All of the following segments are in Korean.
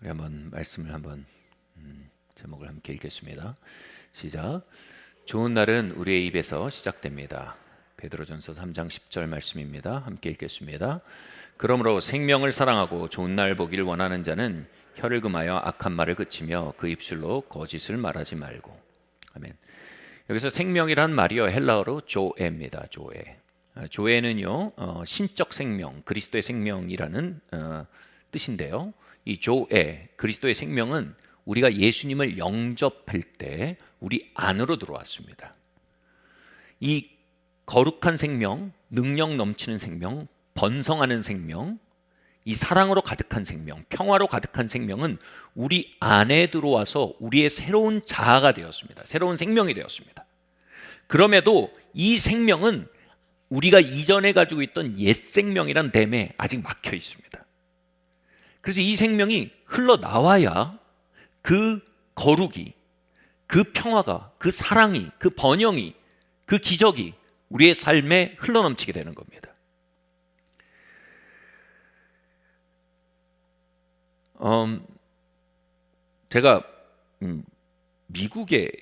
우리 한번 말씀을 제목을 함께 읽겠습니다. 시작. 좋은 날은 우리의 입에서 시작됩니다. 베드로전서 3장 10절 말씀입니다. 함께 읽겠습니다. 그러므로 생명을 사랑하고 좋은 날 보기를 원하는 자는 혀를 금하여 악한 말을 그치며 그 입술로 거짓을 말하지 말고. 아멘. 여기서 생명이란 말이요 헬라어로 조에입니다. 조에. 조에는요 신적 생명, 그리스도의 생명이라는 뜻인데요. 이 조에, 그리스도의 생명은 우리가 예수님을 영접할 때 우리 안으로 들어왔습니다. 이 거룩한 생명, 능력 넘치는 생명, 번성하는 생명, 이 사랑으로 가득한 생명, 평화로 가득한 생명은 우리 안에 들어와서 우리의 새로운 자아가 되었습니다. 새로운 생명이 되었습니다. 그럼에도 이 생명은 우리가 이전에 가지고 있던 옛 생명이란 댐에 아직 막혀 있습니다. 그래서 이 생명이 흘러나와야 그 거룩이, 그 평화가, 그 사랑이, 그 번영이, 그 기적이 우리의 삶에 흘러넘치게 되는 겁니다. 제가 미국에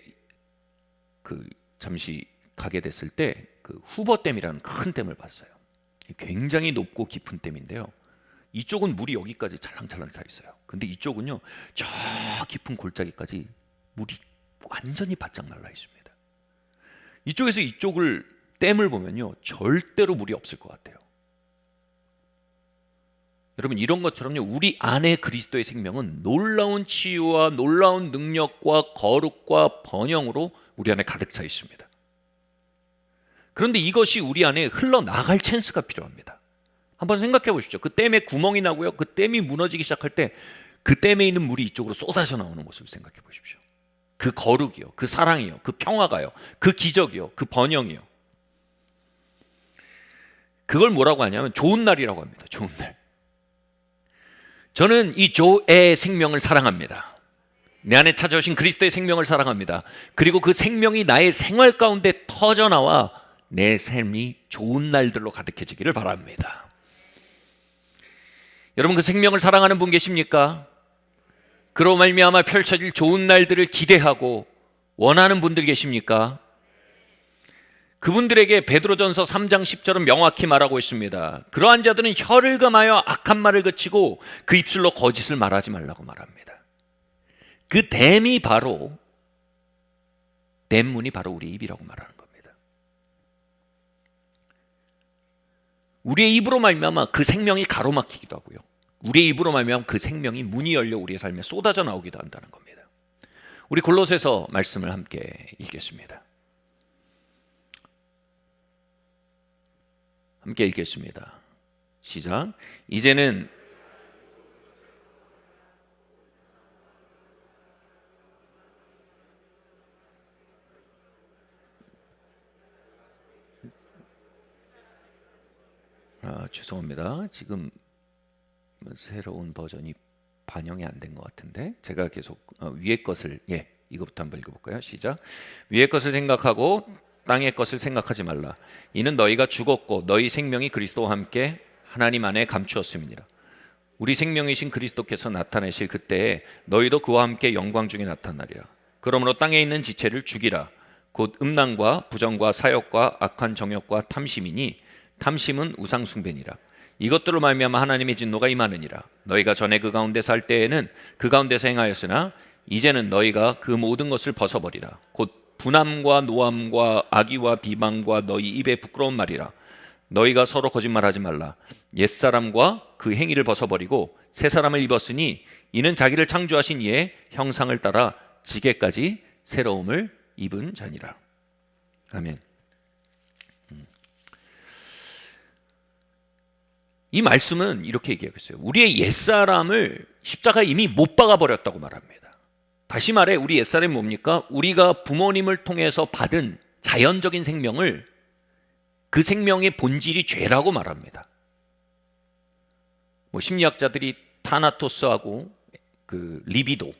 잠시 가게 됐을 때 그 후버댐이라는 큰 댐을 봤어요. 굉장히 높고 깊은 댐인데요. 이쪽은 물이 여기까지 찰랑찰랑 차 있어요. 근데 이쪽은요 저 깊은 골짜기까지 물이 완전히 바짝 말라 있습니다. 이쪽에서 이쪽을 댐을 보면요 절대로 물이 없을 것 같아요. 여러분 이런 것처럼요 우리 안에 그리스도의 생명은 놀라운 치유와 놀라운 능력과 거룩과 번영으로 우리 안에 가득 차 있습니다. 그런데 이것이 우리 안에 흘러나갈 찬스가 필요합니다. 한번 생각해 보십시오. 그 댐에 구멍이 나고요. 그 댐이 무너지기 시작할 때 그 댐에 있는 물이 이쪽으로 쏟아져 나오는 모습을 생각해 보십시오. 그 거룩이요, 그 사랑이요, 그 평화가요, 그 기적이요, 그 번영이요. 그걸 뭐라고 하냐면 좋은 날이라고 합니다. 좋은 날. 저는 이 조의 생명을 사랑합니다. 내 안에 찾아오신 그리스도의 생명을 사랑합니다. 그리고 그 생명이 나의 생활 가운데 터져나와 내 삶이 좋은 날들로 가득해지기를 바랍니다. 여러분 그 생명을 사랑하는 분 계십니까? 그로 말미암아 펼쳐질 좋은 날들을 기대하고 원하는 분들 계십니까? 그분들에게 베드로전서 3장 10절은 명확히 말하고 있습니다. 그러한 자들은 혀를 금하여 악한 말을 그치고 그 입술로 거짓을 말하지 말라고 말합니다. 그 댐이 바로 댐문이 바로 우리 입이라고 말하는 겁니다. 우리의 입으로 말미암아 그 생명이 가로막히기도 하고요. 우리의 입으로 말미암아 그 생명이 문이 열려 우리의 삶에 쏟아져 나오기도 한다는 겁니다. 우리 골로새서 말씀을 함께 읽겠습니다. 함께 읽겠습니다. 시작. 이제는 죄송합니다. 지금 새로운 버전이 반영이 안 된 것 같은데 제가 계속 위의 것을 이거부터 한번 읽어볼까요? 시작. 위의 것을 생각하고 땅의 것을 생각하지 말라. 이는 너희가 죽었고 너희 생명이 그리스도와 함께 하나님 안에 감추었음이니라. 우리 생명이신 그리스도께서 나타내실 그때에 너희도 그와 함께 영광 중에 나타나리라. 그러므로 땅에 있는 지체를 죽이라. 곧 음란과 부정과 사욕과 악한 정욕과 탐심이니 탐심은 우상 숭배니라. 이것들로 말미암아 하나님의 진노가 임하느니라. 너희가 전에 그 가운데 살 때에는 그 가운데서 행하였으나 이제는 너희가 그 모든 것을 벗어버리라. 곧 분함과 노함과 악의와 비방과 너희 입에 부끄러운 말이라. 너희가 서로 거짓말하지 말라. 옛사람과 그 행위를 벗어버리고 새 사람을 입었으니 이는 자기를 창조하신 이의 형상을 따라 지게까지 새로움을 입은 자니라. 아멘. 이 말씀은 이렇게 얘기하고 있어요. 우리의 옛사람을 십자가에 이미 못 박아버렸다고 말합니다. 다시 말해 우리 옛사람이 뭡니까? 우리가 부모님을 통해서 받은 자연적인 생명을 그 생명의 본질이 죄라고 말합니다. 심리학자들이 타나토스하고 그 리비도,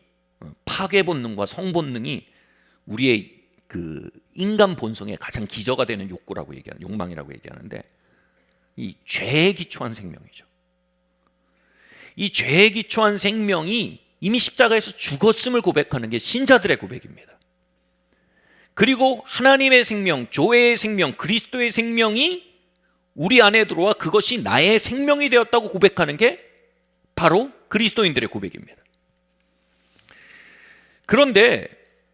파괴 본능과 성 본능이 우리의 그 인간 본성의 가장 기저가 되는 욕구라고 얘기하는, 욕망이라고 얘기하는데 이 죄에 기초한 생명이죠. 이 죄에 기초한 생명이 이미 십자가에서 죽었음을 고백하는 게 신자들의 고백입니다. 그리고 하나님의 생명, 교회의 생명, 그리스도의 생명이 우리 안에 들어와 그것이 나의 생명이 되었다고 고백하는 게 바로 그리스도인들의 고백입니다. 그런데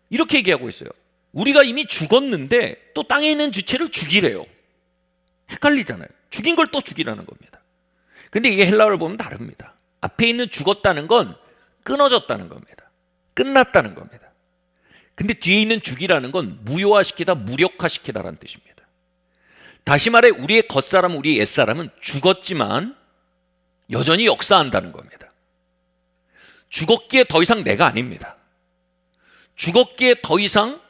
이렇게 얘기하고 있어요. 우리가 이미 죽었는데 또 땅에 있는 주체를 죽이래요. 헷갈리잖아요. 죽인 걸 또 죽이라는 겁니다. 근데 이게 헬라어를 보면 다릅니다. 앞에 있는 죽었다는 건 끊어졌다는 겁니다. 끝났다는 겁니다. 근데 뒤에 있는 죽이라는 건 무효화시키다, 무력화시키다라는 뜻입니다. 다시 말해 우리의 겉사람, 우리의 옛사람은 죽었지만 여전히 역사한다는 겁니다. 죽었기에 더 이상 내가 아닙니다. 죽었기에 더 이상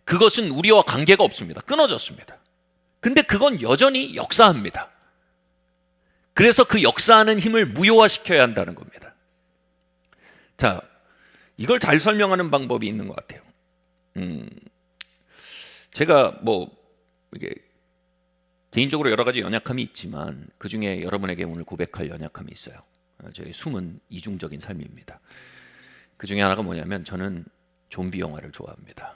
그것은 우리와 관계가 없습니다. 끊어졌습니다. 근데 그건 여전히 역사합니다. 그래서 그 역사하는 힘을 무효화시켜야 한다는 겁니다. 자, 이걸 잘 설명하는 방법이 있는 것 같아요. 제가 이게 개인적으로 여러 가지 연약함이 있지만 그 중에 여러분에게 오늘 고백할 연약함이 있어요. 저의 숨은 이중적인 삶입니다. 그 중에 하나가 뭐냐면 저는 좀비 영화를 좋아합니다.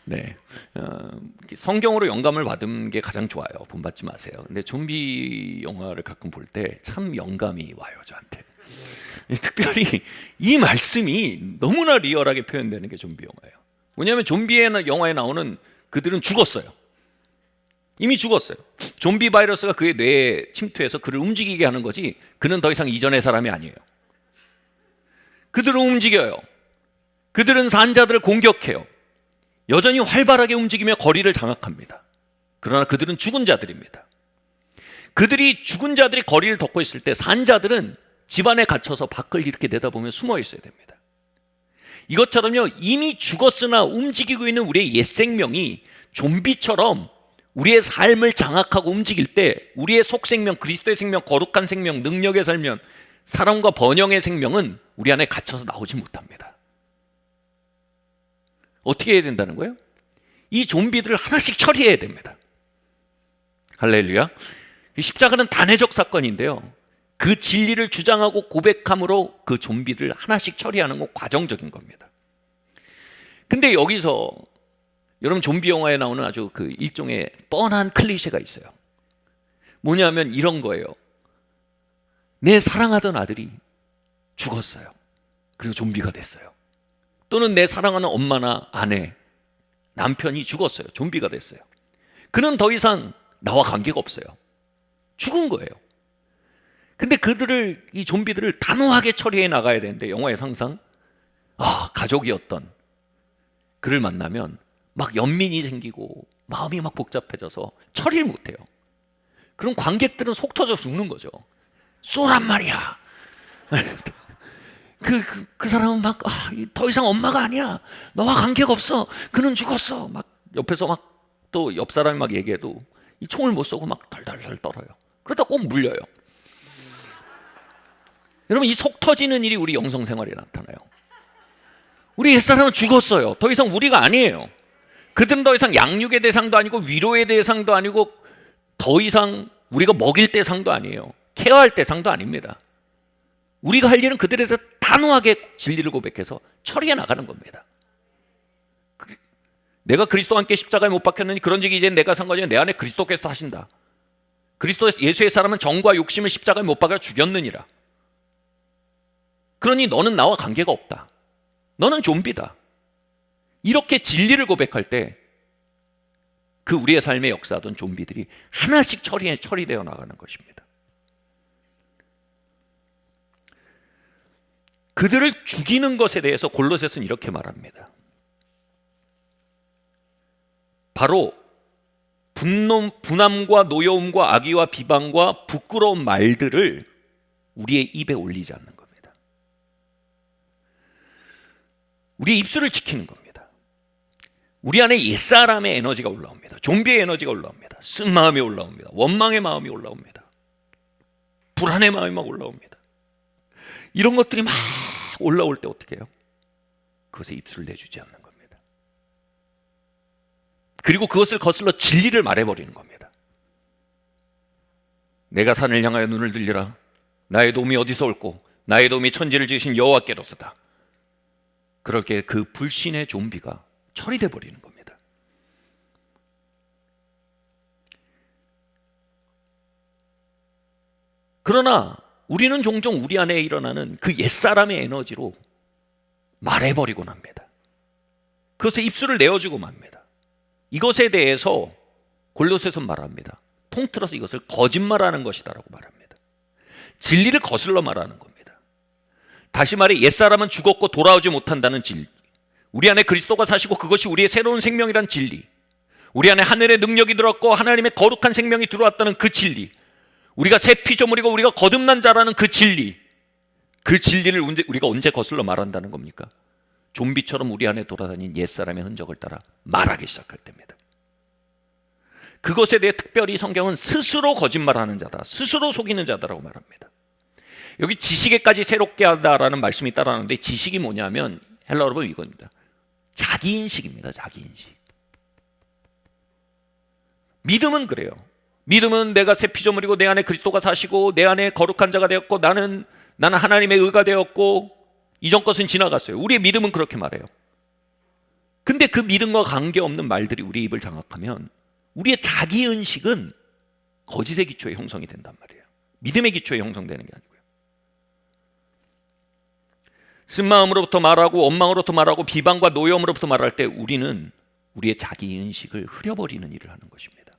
네, 성경으로 영감을 받은 게 가장 좋아요. 본받지 마세요. 근데 좀비 영화를 가끔 볼 때 참 영감이 와요, 저한테. 특별히 이 말씀이 너무나 리얼하게 표현되는 게 좀비 영화예요. 왜냐하면 좀비의 영화에 나오는 그들은 죽었어요. 이미 죽었어요. 좀비 바이러스가 그의 뇌에 침투해서 그를 움직이게 하는 거지 그는 더 이상 이전의 사람이 아니에요. 그들은 움직여요. 그들은 산자들을 공격해요. 여전히 활발하게 움직이며 거리를 장악합니다. 그러나 그들은 죽은 자들입니다. 그들이 죽은 자들이 거리를 덮고 있을 때 산자들은 집안에 갇혀서 밖을 이렇게 내다보며 숨어 있어야 됩니다. 이것처럼요, 이미 죽었으나 움직이고 있는 우리의 옛 생명이 좀비처럼 우리의 삶을 장악하고 움직일 때 우리의 속생명, 그리스도의 생명, 거룩한 생명, 능력의 살면 사랑과 번영의 생명은 우리 안에 갇혀서 나오지 못합니다. 어떻게 해야 된다는 거예요? 이 좀비들을 하나씩 처리해야 됩니다. 할렐루야. 십자가는 단회적 사건인데요, 그 진리를 주장하고 고백함으로 그 좀비를 하나씩 처리하는 건 과정적인 겁니다. 근데 여기서 여러분 좀비 영화에 나오는 아주 그 일종의 뻔한 클리셰가 있어요. 뭐냐면 이런 거예요. 내 사랑하던 아들이 죽었어요. 그리고 좀비가 됐어요. 또는 내 사랑하는 엄마나 아내, 남편이 죽었어요. 좀비가 됐어요. 그는 더 이상 나와 관계가 없어요. 죽은 거예요. 근데 이 좀비들을 단호하게 처리해 나가야 되는데 영화의 항상 가족이었던 그를 만나면 막 연민이 생기고 마음이 막 복잡해져서 처리를 못해요. 그럼 관객들은 속 터져 죽는 거죠. 쏘란 말이야. 그 사람은 막 더 이상 엄마가 아니야. 너와 관계가 없어. 그는 죽었어. 막 옆에서 막 또 옆 사람이 막 얘기해도 이 총을 못 쏘고 막 덜덜덜 떨어요. 그러다 꼭 물려요. 여러분, 이 속 터지는 일이 우리 영성 생활에 나타나요. 우리 옛사람은 죽었어요. 더 이상 우리가 아니에요. 그들은 더 이상 양육의 대상도 아니고 위로의 대상도 아니고 더 이상 우리가 먹일 대상도 아니에요. 케어할 대상도 아닙니다. 우리가 할 일은 그들에서 단호하게 진리를 고백해서 처리해 나가는 겁니다. 내가 그리스도와 함께 십자가에 못 박혔느니 그런즉 이제 내가 산 거지 내 안에 그리스도께서 사신다. 그리스도 예수의 사람은 정과 욕심을 십자가에 못 박아 죽였느니라. 그러니 너는 나와 관계가 없다. 너는 좀비다. 이렇게 진리를 고백할 때 그 우리의 삶에 역사하던 좀비들이 하나씩 처리되어 나가는 것입니다. 그들을 죽이는 것에 대해서 골로새서는 이렇게 말합니다. 바로 분함과 노여움과 악의와 비방과 부끄러운 말들을 우리의 입에 올리지 않는 겁니다. 우리의 입술을 지키는 겁니다. 우리 안에 옛사람의 에너지가 올라옵니다. 좀비의 에너지가 올라옵니다. 쓴 마음이 올라옵니다. 원망의 마음이 올라옵니다. 불안의 마음이 막 올라옵니다. 이런 것들이 막 올라올 때 어떻게 해요? 그것에 입술을 내주지 않는 겁니다. 그리고 그것을 거슬러 진리를 말해버리는 겁니다. 내가 산을 향하여 눈을 들리라. 나의 도움이 어디서 올꼬? 나의 도움이 천지를 지으신 여호와께로서다. 그렇게 그 불신의 좀비가 처리돼 버리는 겁니다. 그러나 우리는 종종 우리 안에 일어나는 그 옛사람의 에너지로 말해버리곤 합니다. 그것에 입술을 내어주고 맙니다. 이것에 대해서 골로새서 말합니다. 통틀어서 이것을 거짓말하는 것이다라고 말합니다. 진리를 거슬러 말하는 겁니다. 다시 말해 옛사람은 죽었고 돌아오지 못한다는 진리, 우리 안에 그리스도가 사시고 그것이 우리의 새로운 생명이란 진리, 우리 안에 하늘의 능력이 들어왔고 하나님의 거룩한 생명이 들어왔다는 그 진리, 우리가 새 피조물이고 우리가 거듭난 자라는 그 진리, 그 진리를 우리가 언제 거슬러 말한다는 겁니까? 좀비처럼 우리 안에 돌아다닌 옛사람의 흔적을 따라 말하기 시작할 때입니다. 그것에 대해 특별히 성경은 스스로 거짓말하는 자다, 스스로 속이는 자다라고 말합니다. 여기 지식에까지 새롭게 하다라는 말씀이 따라하는데, 지식이 뭐냐면 헬라어로 보면 이겁니다. 자기인식입니다. 자기인식. 믿음은 그래요. 믿음은 내가 새 피조물이고 내 안에 그리스도가 사시고 내 안에 거룩한 자가 되었고 나는 하나님의 의가 되었고 이전 것은 지나갔어요. 우리의 믿음은 그렇게 말해요. 근데 그 믿음과 관계없는 말들이 우리 입을 장악하면 우리의 자기인식은 거짓의 기초에 형성이 된단 말이에요. 믿음의 기초에 형성되는 게 아니고요. 쓴마음으로부터 말하고 원망으로부터 말하고 비방과 노여움으로부터 말할 때 우리는 우리의 자기인식을 흐려버리는 일을 하는 것입니다.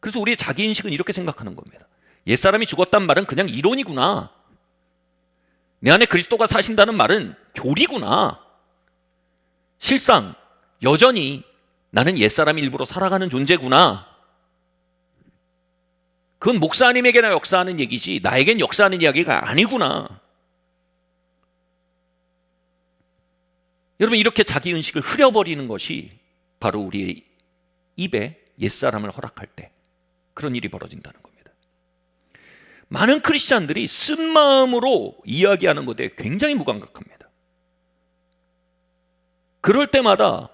그래서 우리의 자기인식은 이렇게 생각하는 겁니다. 옛사람이 죽었단 말은 그냥 이론이구나. 내 안에 그리스도가 사신다는 말은 교리구나. 실상 여전히 나는 옛사람 일부러 살아가는 존재구나. 그건 목사님에게나 역사하는 얘기지 나에겐 역사하는 이야기가 아니구나. 여러분, 이렇게 자기인식을 흐려버리는 것이 바로 우리의 입에 옛사람을 허락할 때 그런 일이 벌어진다는 겁니다. 많은 크리스찬들이 쓴 마음으로 이야기하는 것에 굉장히 무감각합니다. 그럴 때마다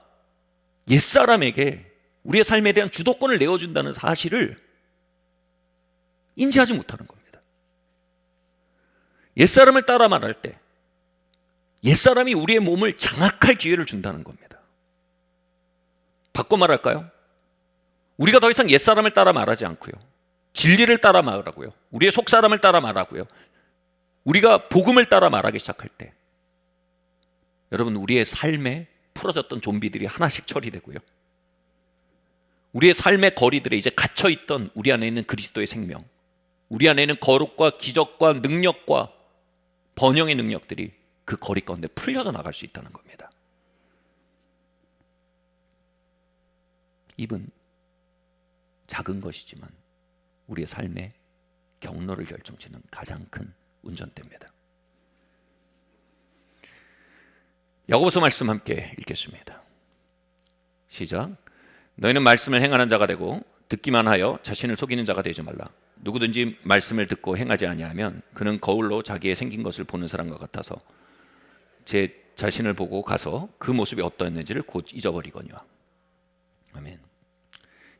옛사람에게 우리의 삶에 대한 주도권을 내어준다는 사실을 인지하지 못하는 겁니다. 옛사람을 따라 말할 때 옛사람이 우리의 몸을 장악할 기회를 준다는 겁니다. 바꿔 말할까요? 우리가 더 이상 옛사람을 따라 말하지 않고요, 진리를 따라 말하고요, 우리의 속사람을 따라 말하고요, 우리가 복음을 따라 말하기 시작할 때 여러분, 우리의 삶에 풀어졌던 좀비들이 하나씩 처리되고요, 우리의 삶의 거리들에 이제 갇혀있던 우리 안에 있는 그리스도의 생명, 우리 안에 있는 거룩과 기적과 능력과 번영의 능력들이 그 거리 가운데 풀려져 나갈 수 있다는 겁니다. 입은 작은 것이지만 우리의 삶의 경로를 결정짓는 가장 큰 운전대입니다. 야고보서 말씀 함께 읽겠습니다. 시작. 너희는 말씀을 행하는 자가 되고 듣기만 하여 자신을 속이는 자가 되지 말라. 누구든지 말씀을 듣고 행하지 아니하면 그는 거울로 자기의 생긴 것을 보는 사람과 같아서 제 자신을 보고 가서 그 모습이 어떠했는지를 곧 잊어버리거니와. 아멘.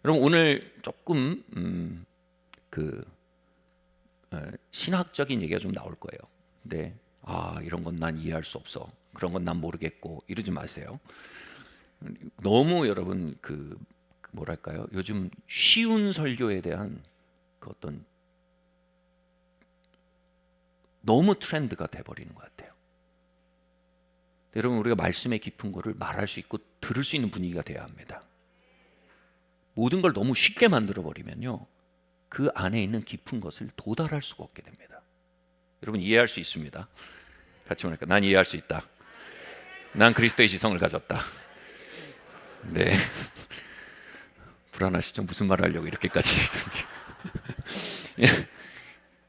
여러분, 오늘 조금 신학적인 얘기가 좀 나올 거예요. 근데 이런 건 난 이해할 수 없어, 그런 건 난 모르겠고 이러지 마세요. 너무 여러분 뭐랄까요, 요즘 쉬운 설교에 대한 그 어떤 너무 트렌드가 돼버리는 것 같아요. 여러분, 우리가 말씀의 깊은 거를 말할 수 있고 들을 수 있는 분위기가 돼야 합니다. 모든 걸 너무 쉽게 만들어버리면요, 그 안에 있는 깊은 것을 도달할 수가 없게 됩니다. 여러분, 이해할 수 있습니다. 같이 말할까? 난 이해할 수 있다. 난 그리스도의 지성을 가졌다. 네. 불안하시죠? 무슨 말을 하려고 이렇게까지.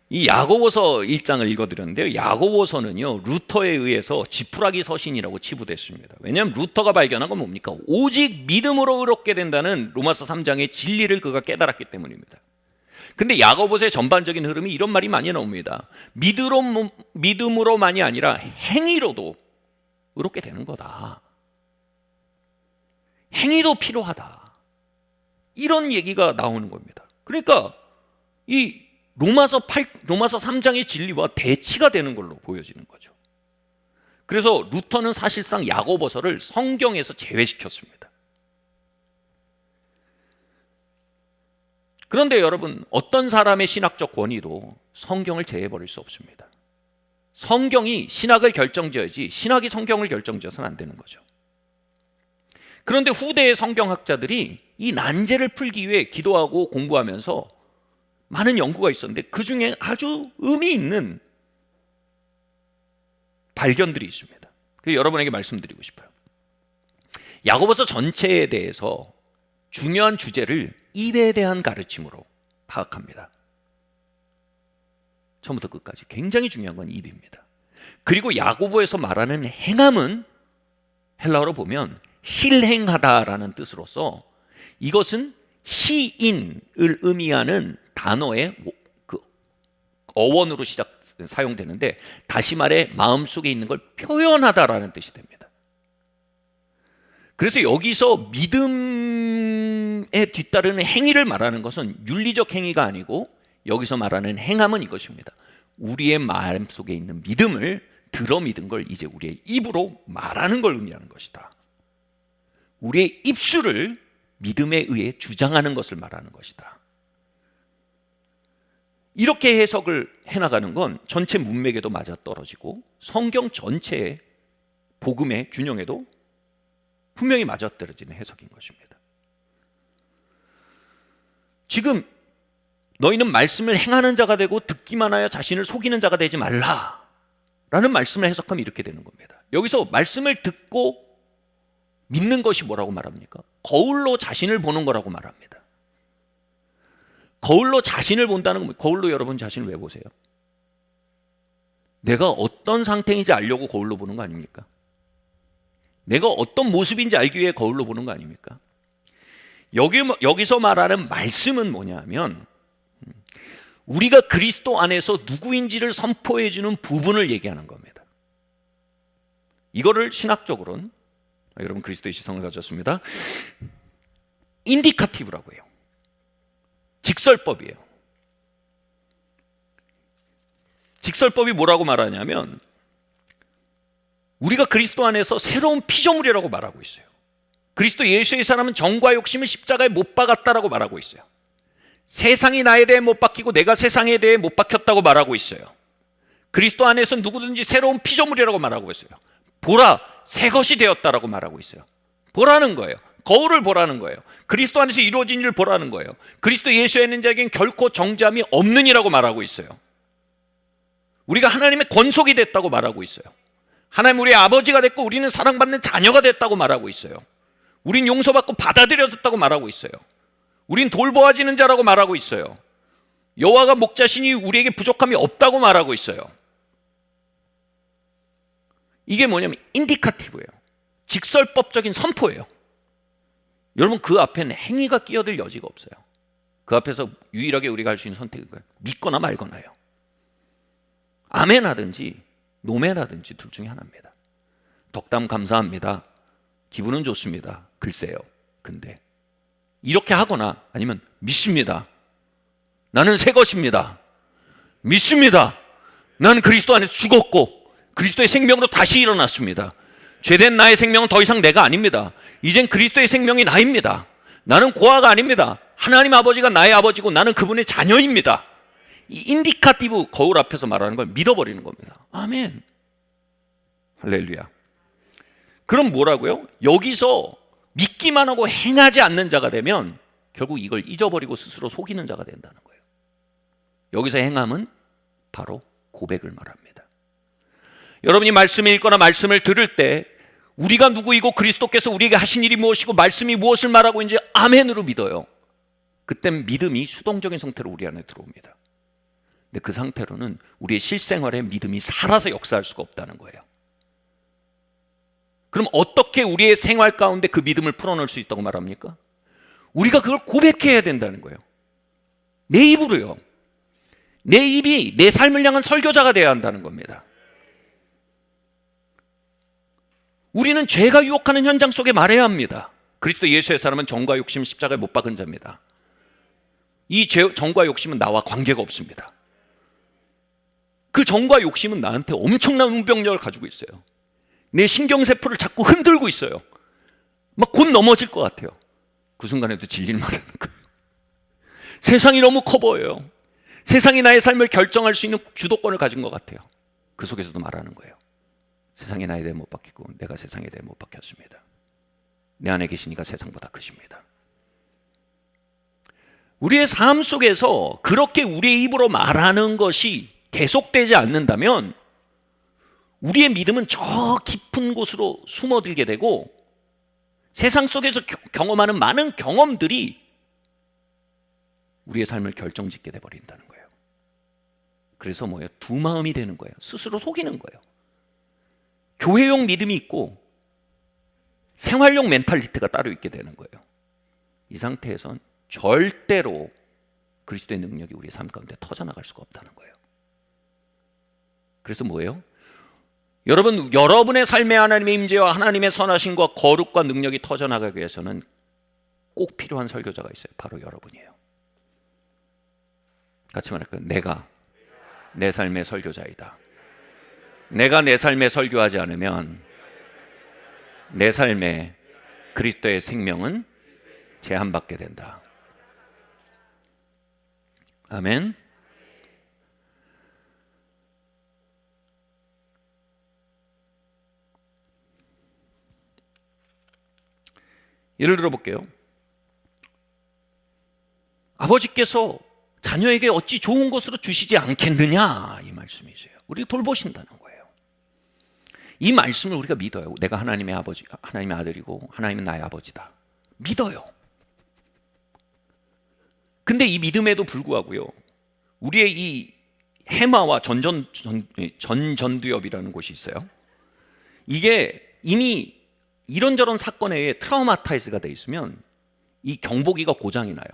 이 야고보서 1장을 읽어드렸는데요, 야고보서는요 루터에 의해서 지푸라기 서신이라고 치부됐습니다. 왜냐하면 루터가 발견한 건 뭡니까? 오직 믿음으로 의롭게 된다는 로마서 3장의 진리를 그가 깨달았기 때문입니다. 근데 야고보서의 전반적인 흐름이 이런 말이 많이 나옵니다. 믿음으로만이 아니라 행위로도 의롭게 되는 거다. 행위도 필요하다. 이런 얘기가 나오는 겁니다. 그러니까 이 로마서 3장의 진리와 대치가 되는 걸로 보여지는 거죠. 그래서 루터는 사실상 야고보서를 성경에서 제외시켰습니다. 그런데 여러분, 어떤 사람의 신학적 권위도 성경을 제외해버릴 수 없습니다. 성경이 신학을 결정지어야지 신학이 성경을 결정지어서는 안 되는 거죠. 그런데 후대의 성경학자들이 이 난제를 풀기 위해 기도하고 공부하면서 많은 연구가 있었는데 그 중에 아주 의미 있는 발견들이 있습니다. 그래서 여러분에게 말씀드리고 싶어요. 야고보서 전체에 대해서 중요한 주제를 입에 대한 가르침으로 파악합니다. 처음부터 끝까지 굉장히 중요한 건 입입니다. 그리고 야고보에서 말하는 행함은 헬라어로 보면 실행하다라는 뜻으로서 이것은 시인을 의미하는 단어의 그 어원으로 사용되는데, 다시 말해 마음속에 있는 걸 표현하다라는 뜻이 됩니다. 그래서 여기서 믿음에 뒤따르는 행위를 말하는 것은 윤리적 행위가 아니고 여기서 말하는 행함은 이것입니다. 우리의 마음속에 있는 믿음을 들어 믿은 걸 이제 우리의 입으로 말하는 걸 의미하는 것이다. 우리의 입술을 믿음에 의해 주장하는 것을 말하는 것이다. 이렇게 해석을 해나가는 건 전체 문맥에도 맞아떨어지고 성경 전체의 복음의 균형에도 분명히 맞아떨어지는 해석인 것입니다. 지금 너희는 말씀을 행하는 자가 되고 듣기만 하여 자신을 속이는 자가 되지 말라 라는 말씀을 해석하면 이렇게 되는 겁니다. 여기서 말씀을 듣고 믿는 것이 뭐라고 말합니까? 거울로 자신을 보는 거라고 말합니다. 거울로 자신을 본다는 건, 거울로 여러분 자신을 왜 보세요? 내가 어떤 상태인지 알려고 거울로 보는 거 아닙니까? 내가 어떤 모습인지 알기 위해 거울로 보는 거 아닙니까? 여기서 말하는 말씀은 뭐냐면 우리가 그리스도 안에서 누구인지를 선포해 주는 부분을 얘기하는 겁니다. 이거를 신학적으로는, 여러분 그리스도의 시성을 가졌습니다, 인디카티브라고 해요. 직설법이에요. 직설법이 뭐라고 말하냐면 우리가 그리스도 안에서 새로운 피조물이라고 말하고 있어요. 그리스도 예수의 사람은 정과 욕심을 십자가에 못 박았다라고 말하고 있어요. 세상이 나에 대해 못 박히고 내가 세상에 대해 못 박혔다고 말하고 있어요. 그리스도 안에서 누구든지 새로운 피조물이라고 말하고 있어요. 보라, 새 것이 되었다라고 말하고 있어요. 보라는 거예요. 거울을 보라는 거예요. 그리스도 안에서 이루어진 일을 보라는 거예요. 그리스도 예수에 있는 자에겐 결코 정죄함이 없느니라고 말하고 있어요. 우리가 하나님의 권속이 됐다고 말하고 있어요. 하나님 우리의 아버지가 됐고 우리는 사랑받는 자녀가 됐다고 말하고 있어요. 우린 용서받고 받아들여졌다고 말하고 있어요. 우린 돌보아지는 자라고 말하고 있어요. 여호와가 목자시니 우리에게 부족함이 없다고 말하고 있어요. 이게 뭐냐면 인디카티브예요. 직설법적인 선포예요. 여러분 그 앞에는 행위가 끼어들 여지가 없어요. 그 앞에서 유일하게 우리가 할 수 있는 선택은 뭐예요? 믿거나 말거나요. 아멘 하든지 노멘 하든지 둘 중에 하나입니다. 덕담 감사합니다. 기분은 좋습니다. 글쎄요. 근데 이렇게 하거나 아니면 믿습니다. 나는 새 것입니다. 믿습니다. 나는 그리스도 안에서 죽었고 그리스도의 생명으로 다시 일어났습니다. 죄된 나의 생명은 더 이상 내가 아닙니다. 이젠 그리스도의 생명이 나입니다. 나는 고아가 아닙니다. 하나님 아버지가 나의 아버지고 나는 그분의 자녀입니다. 이 인디카티브 거울 앞에서 말하는 걸 믿어버리는 겁니다. 아멘. 할렐루야. 그럼 뭐라고요? 여기서 믿기만 하고 행하지 않는 자가 되면 결국 이걸 잊어버리고 스스로 속이는 자가 된다는 거예요. 여기서 행함은 바로 고백을 말합니다. 여러분이 말씀을 읽거나 말씀을 들을 때 우리가 누구이고 그리스도께서 우리에게 하신 일이 무엇이고 말씀이 무엇을 말하고 있는지 아멘으로 믿어요. 그땐 믿음이 수동적인 상태로 우리 안에 들어옵니다. 근데 그 상태로는 우리의 실생활에 믿음이 살아서 역사할 수가 없다는 거예요. 그럼 어떻게 우리의 생활 가운데 그 믿음을 풀어넣을 수 있다고 말합니까? 우리가 그걸 고백해야 된다는 거예요. 내 입으로요. 내 입이 내 삶을 향한 설교자가 되어야 한다는 겁니다. 우리는 죄가 유혹하는 현장 속에 말해야 합니다. 그리스도 예수의 사람은 정과 욕심 십자가에 못 박은 자입니다. 이 정과 욕심은 나와 관계가 없습니다. 그 정과 욕심은 나한테 엄청난 운병력을 가지고 있어요. 내 신경세포를 자꾸 흔들고 있어요. 막 곧 넘어질 것 같아요. 그 순간에도 진리를 말하는 거예요. 세상이 너무 커 보여요. 세상이 나의 삶을 결정할 수 있는 주도권을 가진 것 같아요. 그 속에서도 말하는 거예요. 세상이 나에 대해 못 바뀌고 내가 세상에 대해 못 바뀌었습니다. 내 안에 계시니까 세상보다 크십니다. 우리의 삶 속에서 그렇게 우리의 입으로 말하는 것이 계속되지 않는다면 우리의 믿음은 저 깊은 곳으로 숨어들게 되고 세상 속에서 경험하는 많은 경험들이 우리의 삶을 결정짓게 돼버린다는 거예요. 그래서 뭐예요? 두 마음이 되는 거예요. 스스로 속이는 거예요. 교회용 믿음이 있고 생활용 멘탈리티가 따로 있게 되는 거예요. 이 상태에선 절대로 그리스도의 능력이 우리의 삶 가운데 터져나갈 수가 없다는 거예요. 그래서 뭐예요? 여러분의 삶에 하나님의 임재와 하나님의 선하심과 거룩과 능력이 터져나가기 위해서는 꼭 필요한 설교자가 있어요. 바로 여러분이에요. 같이 말할까요? 내가 내 삶의 설교자이다. 내가 내 삶에 설교하지 않으면 내 삶에 그리스도의 생명은 제한받게 된다. 아멘. 예를 들어 볼게요. 아버지께서 자녀에게 어찌 좋은 것으로 주시지 않겠느냐, 이 말씀이세요. 우리를 돌보신다는 거예요. 이 말씀을 우리가 믿어요. 내가 하나님의 아버지, 하나님의 아들이고 하나님은 나의 아버지다. 믿어요. 근데 이 믿음에도 불구하고요, 우리의 이 해마와 전전두엽이라는 곳이 있어요. 이게 이미 이런저런 사건에 의해 트라우마타이즈가 돼 있으면 이 경보기가 고장이 나요.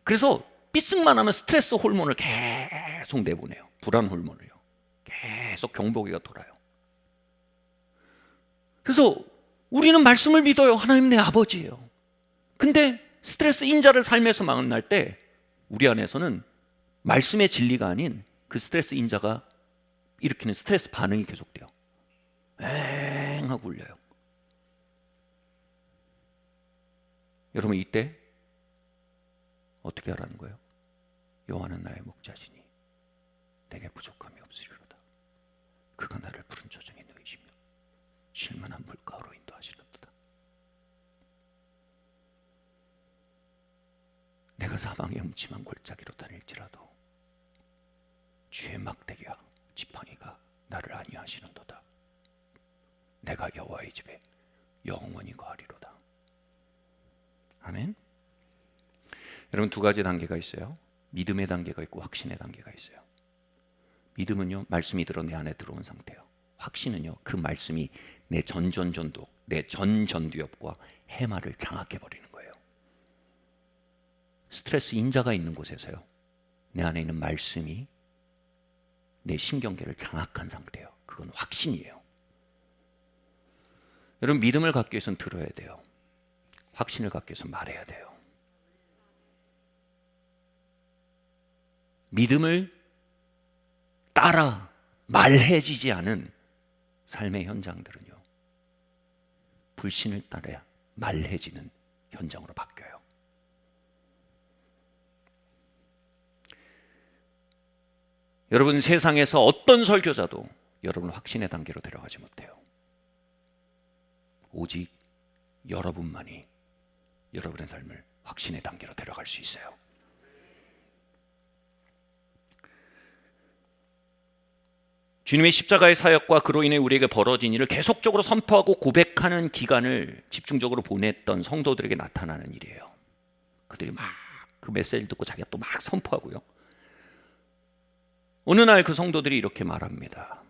그래서 삐쓱만 하면 스트레스 호르몬을 계속 내보내요. 불안 호르몬을요. 계속 경보기가 돌아요. 그래서 우리는 말씀을 믿어요. 하나님 내 아버지예요. 근데 스트레스 인자를 삶에서 만날 때 우리 안에서는 말씀의 진리가 아닌 그 스트레스 인자가 일으키는 스트레스 반응이 계속돼요. 엥 하고 울려요. 여러분, 이때 어떻게 하라는 거예요? 여호와는 나의 목자시니 내게 부족함이 없으리로다. 그가 나를 푸른 조정에 누이시며 쉴만한 물가로 인도하시는도다. 내가 사방에 음침한 골짜기로 다닐지라도 주의 막대기와 지팡이가 나를 안위하시는도다. 내가 여호와의 집에 영원히 거하리로다. 아멘. 여러분, 두 가지 단계가 있어요. 믿음의 단계가 있고 확신의 단계가 있어요. 믿음은요, 말씀이 들어 내 안에 들어온 상태예요. 확신은요, 그 말씀이 내 전전전도, 내 전전두엽과 해마를 장악해 버리는 거예요. 스트레스 인자가 있는 곳에서요, 내 안에 있는 말씀이 내 신경계를 장악한 상태예요. 그건 확신이에요. 여러분, 믿음을 갖기 위해서는 들어야 돼요. 확신을 갖기 위해서는 말해야 돼요. 믿음을 따라 말해지지 않은 삶의 현장들은요, 불신을 따라 말해지는 현장으로 바뀌어요. 여러분, 세상에서 어떤 설교자도 여러분 확신의 단계로 데려가지 못해요. 오직 여러분만이 여러분의 삶을 확신의 단계로 데려갈 수 있어요. 주님의 십자가의 사역과 그로 인해 우리에게 벌어진 일을 계속적으로 선포하고 고백하는 기간을 집중적으로 보냈던 성도들에게 나타나는 일이에요. 그들이 막 그 메시지를 듣고 자기가 또 막 선포하고요. 어느 날 그 성도들이 이렇게 말합니다.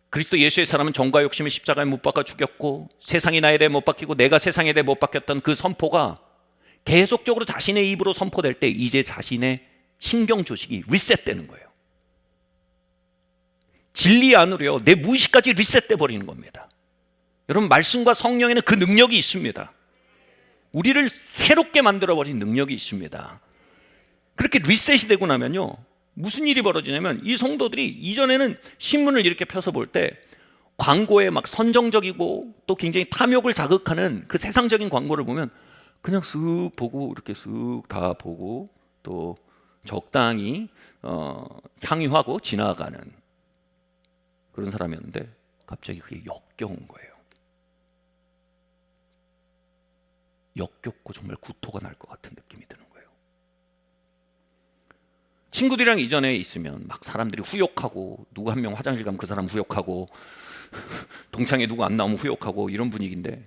그리스도 예수의 사람은 정과 욕심을 십자가에 못 박아 죽였고 세상이 나에 대해 못 박히고 내가 세상에 대해 못 박혔던 그 선포가 계속적으로 자신의 입으로 선포될 때 이제 자신의 신경 조직이 리셋되는 거예요. 진리 안으로요, 내 무의식까지 리셋돼 버리는 겁니다. 여러분, 말씀과 성령에는 그 능력이 있습니다. 우리를 새롭게 만들어버린 능력이 있습니다. 그렇게 리셋이 되고 나면요, 무슨 일이 벌어지냐면 이 성도들이 이전에는 신문을 이렇게 펴서 볼 때 광고에 막 선정적이고 또 굉장히 탐욕을 자극하는 그 세상적인 광고를 보면 그냥 쓱 보고 이렇게 쓱 다 보고 또 적당히 향유하고 지나가는 그런 사람이었는데 갑자기 그게 역겨운 거예요. 역겹고 정말 구토가 날 것 같은 느낌이 드는 거예요. 친구들이랑 이전에 있으면 막 사람들이 후욕하고 누구 한 명 화장실 가면 그 사람 후욕하고 동창회 누구 안 나오면 후욕하고 이런 분위기인데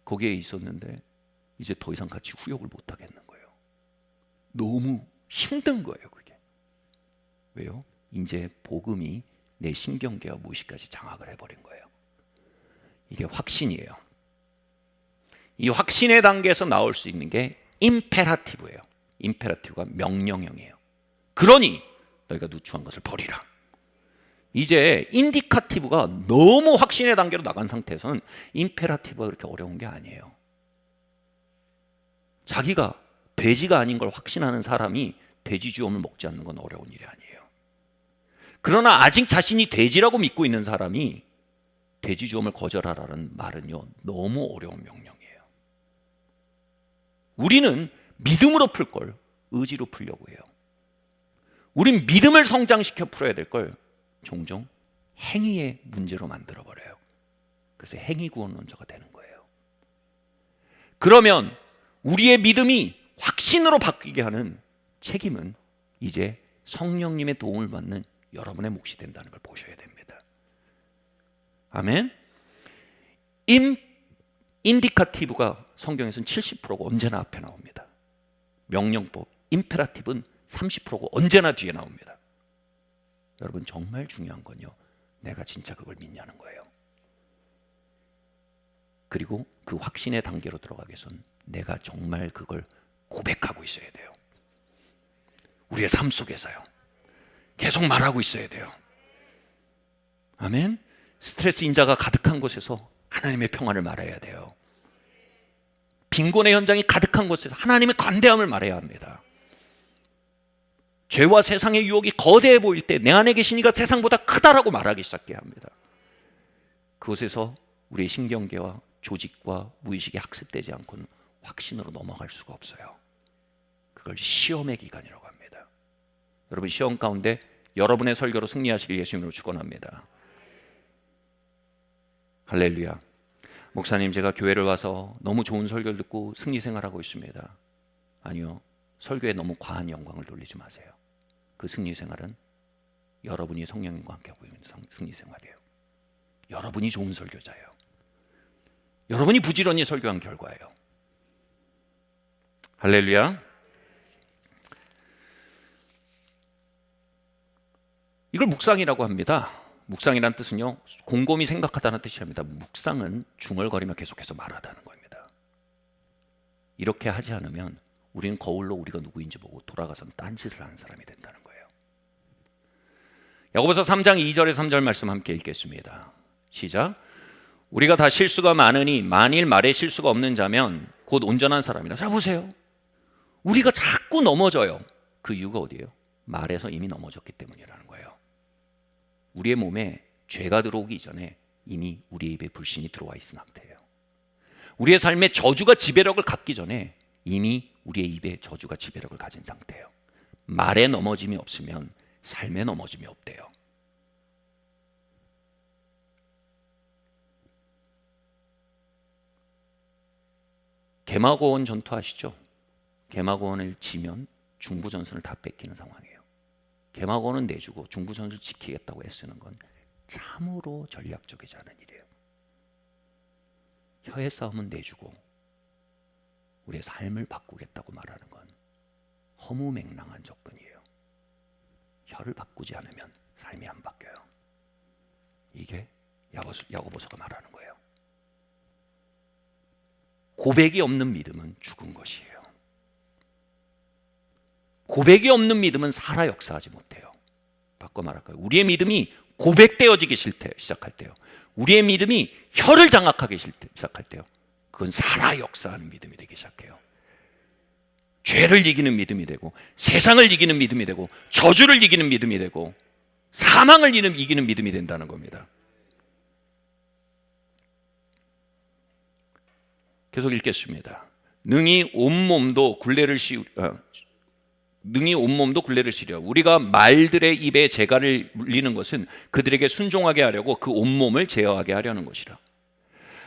거기에 있었는데 이제 더 이상 같이 후욕을 못 하겠는 거예요. 너무 힘든 거예요, 그게. 왜요? 이제 복음이 내 신경계와 무의식까지 장악을 해버린 거예요. 이게 확신이에요. 이 확신의 단계에서 나올 수 있는 게 임페라티브예요. 임페라티브가 명령형이에요. 그러니 너희가 누추한 것을 버리라. 이제 인디카티브가 너무 확신의 단계로 나간 상태에서는 임페라티브가 그렇게 어려운 게 아니에요. 자기가 돼지가 아닌 걸 확신하는 사람이 돼지주염을 먹지 않는 건 어려운 일이 아니에요. 그러나 아직 자신이 돼지라고 믿고 있는 사람이 돼지주염을 거절하라는 말은요, 너무 어려운 명령이에요. 우리는 믿음으로 풀 걸 의지로 풀려고 해요. 우린 믿음을 성장시켜 풀어야 될 걸 종종 행위의 문제로 만들어버려요. 그래서 행위구원론자가 되는 거예요. 그러면 우리의 믿음이 확신으로 바뀌게 하는 책임은 이제 성령님의 도움을 받는 여러분의 몫이 된다는 걸 보셔야 됩니다. 아멘. 인디카티브가 성경에서는 70%가 언제나 앞에 나옵니다. 명령법, 임페라티브는 30%가 언제나 뒤에 나옵니다. 여러분, 정말 중요한 건요, 내가 진짜 그걸 믿냐는 거예요. 그리고 그 확신의 단계로 들어가기 위해서는 내가 정말 그걸 고백하고 있어야 돼요. 우리의 삶 속에서요. 계속 말하고 있어야 돼요. 아멘. 스트레스 인자가 가득한 곳에서 하나님의 평안을 말해야 돼요. 빈곤의 현장이 가득한 곳에서 하나님의 관대함을 말해야 합니다. 죄와 세상의 유혹이 거대해 보일 때 내 안에 계신 이가 세상보다 크다라고 말하기 시작해야 합니다. 그곳에서 우리의 신경계와 조직과 무의식이 학습되지 않고는 확신으로 넘어갈 수가 없어요. 그걸 시험의 기간이라고 합니다. 여러분, 시험 가운데 여러분의 설교로 승리하시길 예수님으로 축원합니다. 할렐루야. 목사님, 제가 교회를 와서 너무 좋은 설교를 듣고 승리 생활하고 있습니다. 아니요, 설교에 너무 과한 영광을 돌리지 마세요. 그 승리 생활은 여러분이 성령님과 함께하고 있는 승리 생활이에요. 여러분이 좋은 설교자예요. 여러분이 부지런히 설교한 결과예요. 할렐루야. 이걸 묵상이라고 합니다. 묵상이라는 뜻은요, 곰곰이 생각하다는 뜻입니다. 묵상은 중얼거리며 계속해서 말하다는 겁니다. 이렇게 하지 않으면 우리는 거울로 우리가 누구인지 보고 돌아가서는 딴짓을 하는 사람이 된다는 거예요. 야고보서 3장 2절에 3절 말씀 함께 읽겠습니다. 시작. 우리가 다 실수가 많으니 만일 말에 실수가 없는 자면 곧 온전한 사람이라. 자, 보세요. 우리가 자꾸 넘어져요. 그 이유가 어디예요? 말에서 이미 넘어졌기 때문이라는 거예요. 우리의 몸에 죄가 들어오기 전에 이미 우리의 입에 불신이 들어와 있는 상태예요. 우리의 삶에 저주가 지배력을 갖기 전에 이미 우리의 입에 저주가 지배력을 가진 상태예요. 말에 넘어짐이 없으면 삶에 넘어짐이 없대요. 개마고원 전투 아시죠? 개마고원을 지면 중부전선을 다 뺏기는 상황이에요. 개마고원은 내주고 중부전선을 지키겠다고 애쓰는 건 참으로 전략적이지 않은 일이에요. 혀의 싸움은 내주고 우리의 삶을 바꾸겠다고 말하는 건 허무맹랑한 접근이에요. 혀를 바꾸지 않으면 삶이 안 바뀌어요. 이게 야고보서가 말하는 거예요. 고백이 없는 믿음은 죽은 것이에요. 고백이 없는 믿음은 살아 역사하지 못해요. 바꿔 말할까요? 우리의 믿음이 고백되어지기 시작할 때요. 우리의 믿음이 혀를 장악하기 시작할 때요. 그건 살아 역사하는 믿음이 되기 시작해요. 죄를 이기는 믿음이 되고, 세상을 이기는 믿음이 되고, 저주를 이기는 믿음이 되고, 사망을 이기는 믿음이 된다는 겁니다. 계속 읽겠습니다. 능히 온몸도 굴레를 시려 우리가 말들의 입에 재갈을 물리는 것은 그들에게 순종하게 하려고 그 온몸을 제어하게 하려는 것이라.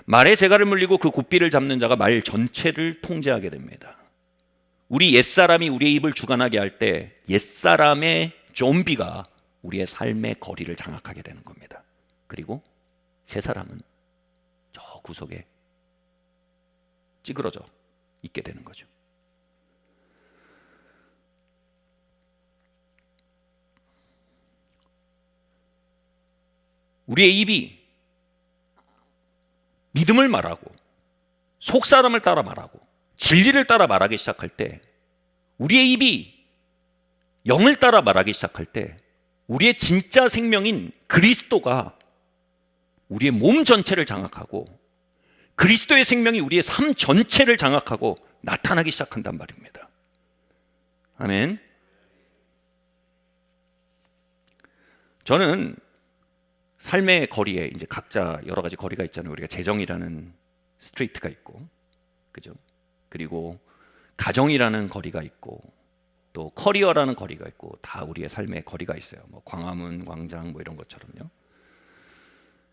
말에 재갈을 물리고 그 곱비를 잡는 자가 말 전체를 통제하게 됩니다. 우리 옛사람이 우리의 입을 주관하게 할 때 옛사람의 좀비가 우리의 삶의 거리를 장악하게 되는 겁니다. 그리고 새 사람은 저 구석에 찌그러져 있게 되는 거죠. 우리의 입이 믿음을 말하고 속사람을 따라 말하고 진리를 따라 말하기 시작할 때, 우리의 입이 영을 따라 말하기 시작할 때 우리의 진짜 생명인 그리스도가 우리의 몸 전체를 장악하고 그리스도의 생명이 우리의 삶 전체를 장악하고 나타나기 시작한단 말입니다. 아멘. 저는 삶의 거리에 이제 각자 여러 가지 거리가 있잖아요. 우리가 재정이라는 스트리트가 있고, 그죠? 그리고 가정이라는 거리가 있고, 또 커리어라는 거리가 있고, 다 우리의 삶의 거리가 있어요. 뭐 광화문, 광장 뭐 이런 것처럼요.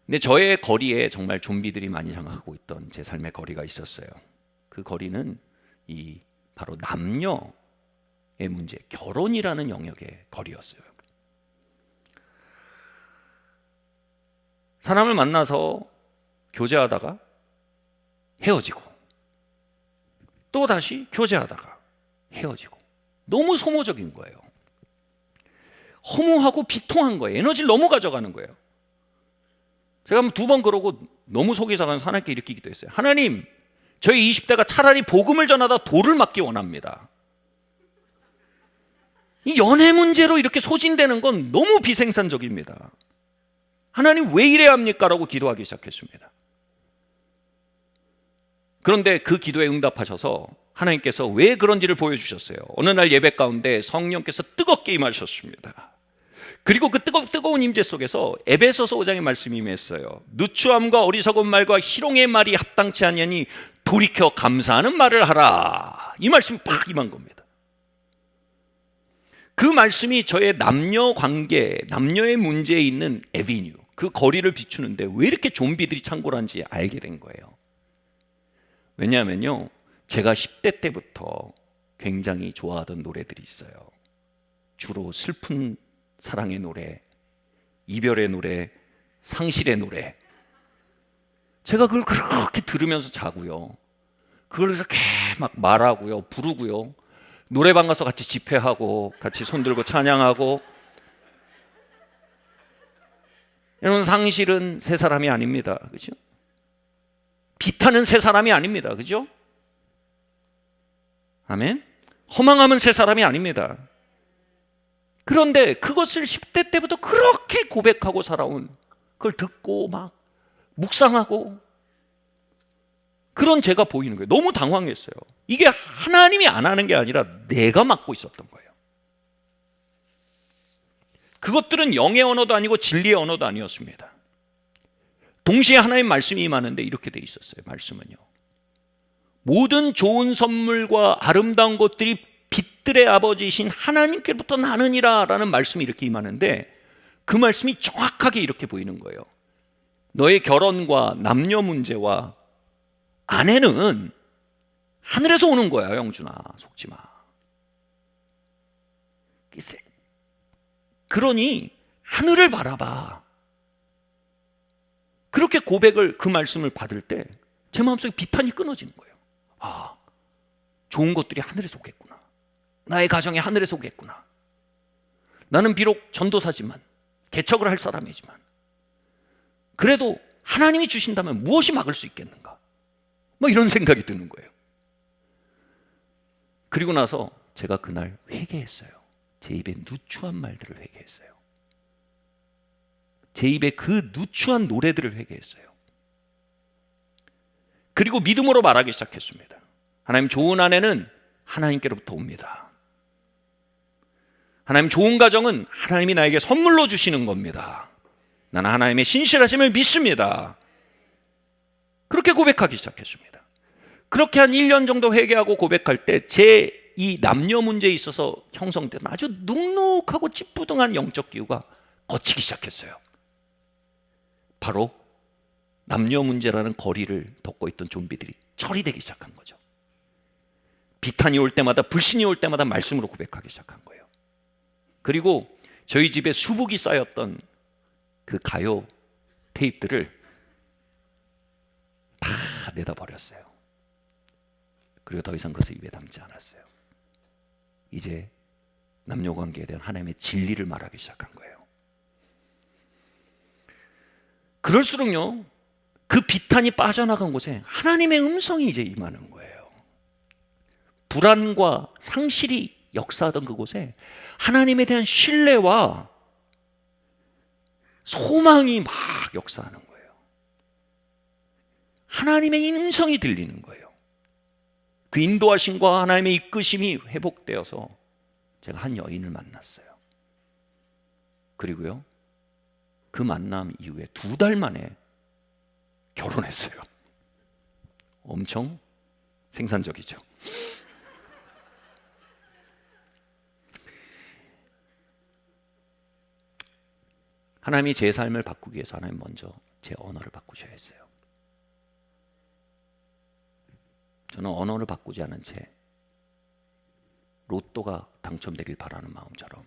근데 저의 거리에 정말 좀비들이 많이 장악하고 있던 제 삶의 거리가 있었어요. 그 거리는 바로 남녀의 문제, 결혼이라는 영역의 거리였어요. 사람을 만나서 교제하다가 헤어지고, 또 다시 교제하다가 헤어지고, 너무 소모적인 거예요. 허무하고 비통한 거예요. 에너지를 너무 가져가는 거예요. 제가 2번 그러고 너무 속이 상해서 하나님께 이렇게 기도했어요. 하나님, 저희 20대가 차라리 복음을 전하다 돌을 맞기 원합니다. 이 연애 문제로 이렇게 소진되는 건 너무 비생산적입니다. 하나님 왜 이래야 합니까? 라고 기도하기 시작했습니다. 그런데 그 기도에 응답하셔서 하나님께서 왜 그런지를 보여주셨어요. 어느 날 예배 가운데 성령께서 뜨겁게 임하셨습니다. 그리고 그 뜨거운 임재 속에서 에베소서 5장의 말씀이 임했어요. 누추함과 어리석은 말과 희롱의 말이 합당치 아니하니 돌이켜 감사하는 말을 하라. 이 말씀이 팍 임한 겁니다. 그 말씀이 저의 남녀 관계, 남녀의 문제에 있는 에비뉴, 그 거리를 비추는데 왜 이렇게 좀비들이 창궐한지 알게 된 거예요. 왜냐하면요, 제가 10대 때부터 굉장히 좋아하던 노래들이 있어요. 주로 슬픈 사랑의 노래, 이별의 노래, 상실의 노래. 제가 그걸 그렇게 들으면서 자고요, 그걸 이렇게 막 말하고요, 부르고요, 노래방 가서 같이 집회하고 같이 손들고 찬양하고. 여러분, 상실은 새 사람이 아닙니다. 그렇죠? 비탄은 새 사람이 아닙니다. 그렇죠? 아멘. 허망함은 새 사람이 아닙니다. 그런데 그것을 10대 때부터 그렇게 고백하고 살아온, 그걸 듣고 막 묵상하고, 그런 제가 보이는 거예요. 너무 당황했어요. 이게 하나님이 안 하는 게 아니라 내가 맡고 있었던 거예요. 그것들은 영의 언어도 아니고 진리의 언어도 아니었습니다. 동시에 하나님 말씀이 임하는데 이렇게 돼 있었어요. 말씀은요, 모든 좋은 선물과 아름다운 것들이 빛들의 아버지이신 하나님께로부터 나느니라 라는 말씀이 이렇게 임하는데, 그 말씀이 정확하게 이렇게 보이는 거예요. 너의 결혼과 남녀 문제와 아내는 하늘에서 오는 거야. 영준아, 속지 마. 그러니 하늘을 바라봐. 그렇게 고백을, 그 말씀을 받을 때 제 마음속에 비탄이 끊어지는 거예요. 아, 좋은 것들이 하늘에서 오겠구나. 나의 가정이 하늘에서 오겠구나. 나는 비록 전도사지만, 개척을 할 사람이지만, 그래도 하나님이 주신다면 무엇이 막을 수 있겠는가? 뭐 이런 생각이 드는 거예요. 그리고 나서 제가 그날 회개했어요. 제 입에 누추한 말들을 회개했어요. 제 입에 그 누추한 노래들을 회개했어요. 그리고 믿음으로 말하기 시작했습니다. 하나님, 좋은 아내는 하나님께로부터 옵니다. 하나님, 좋은 가정은 하나님이 나에게 선물로 주시는 겁니다. 나는 하나님의 신실하심을 믿습니다. 그렇게 고백하기 시작했습니다. 그렇게 한 1년 정도 회개하고 고백할 때 제 이 남녀 문제에 있어서 형성된 아주 눅눅하고 찌뿌둥한 영적 기후가 걷히기 시작했어요. 바로 남녀 문제라는 거리를 덮고 있던 좀비들이 처리되기 시작한 거죠. 비탄이 올 때마다, 불신이 올 때마다 말씀으로 고백하기 시작한 거예요. 그리고 저희 집에 수북이 쌓였던 그 가요 테이프들을 다 내다 버렸어요. 그리고 더 이상 그것을 입에 담지 않았어요. 이제 남녀 관계에 대한 하나님의 진리를 말하기 시작한 거예요. 그럴수록요, 그 비탄이 빠져나간 곳에 하나님의 음성이 이제 임하는 거예요. 불안과 상실이 역사하던 그곳에 하나님에 대한 신뢰와 소망이 막 역사하는 거예요. 하나님의 음성이 들리는 거예요. 그 인도하심과 하나님의 이끄심이 회복되어서 제가 한 여인을 만났어요. 그리고요, 그 만남 이후에 2달 만에 결혼했어요. 엄청 생산적이죠. 하나님이 제 삶을 바꾸기 위해서 하나님 먼저 제 언어를 바꾸셔야 했어요. 저는 언어를 바꾸지 않은 채 로또가 당첨되길 바라는 마음처럼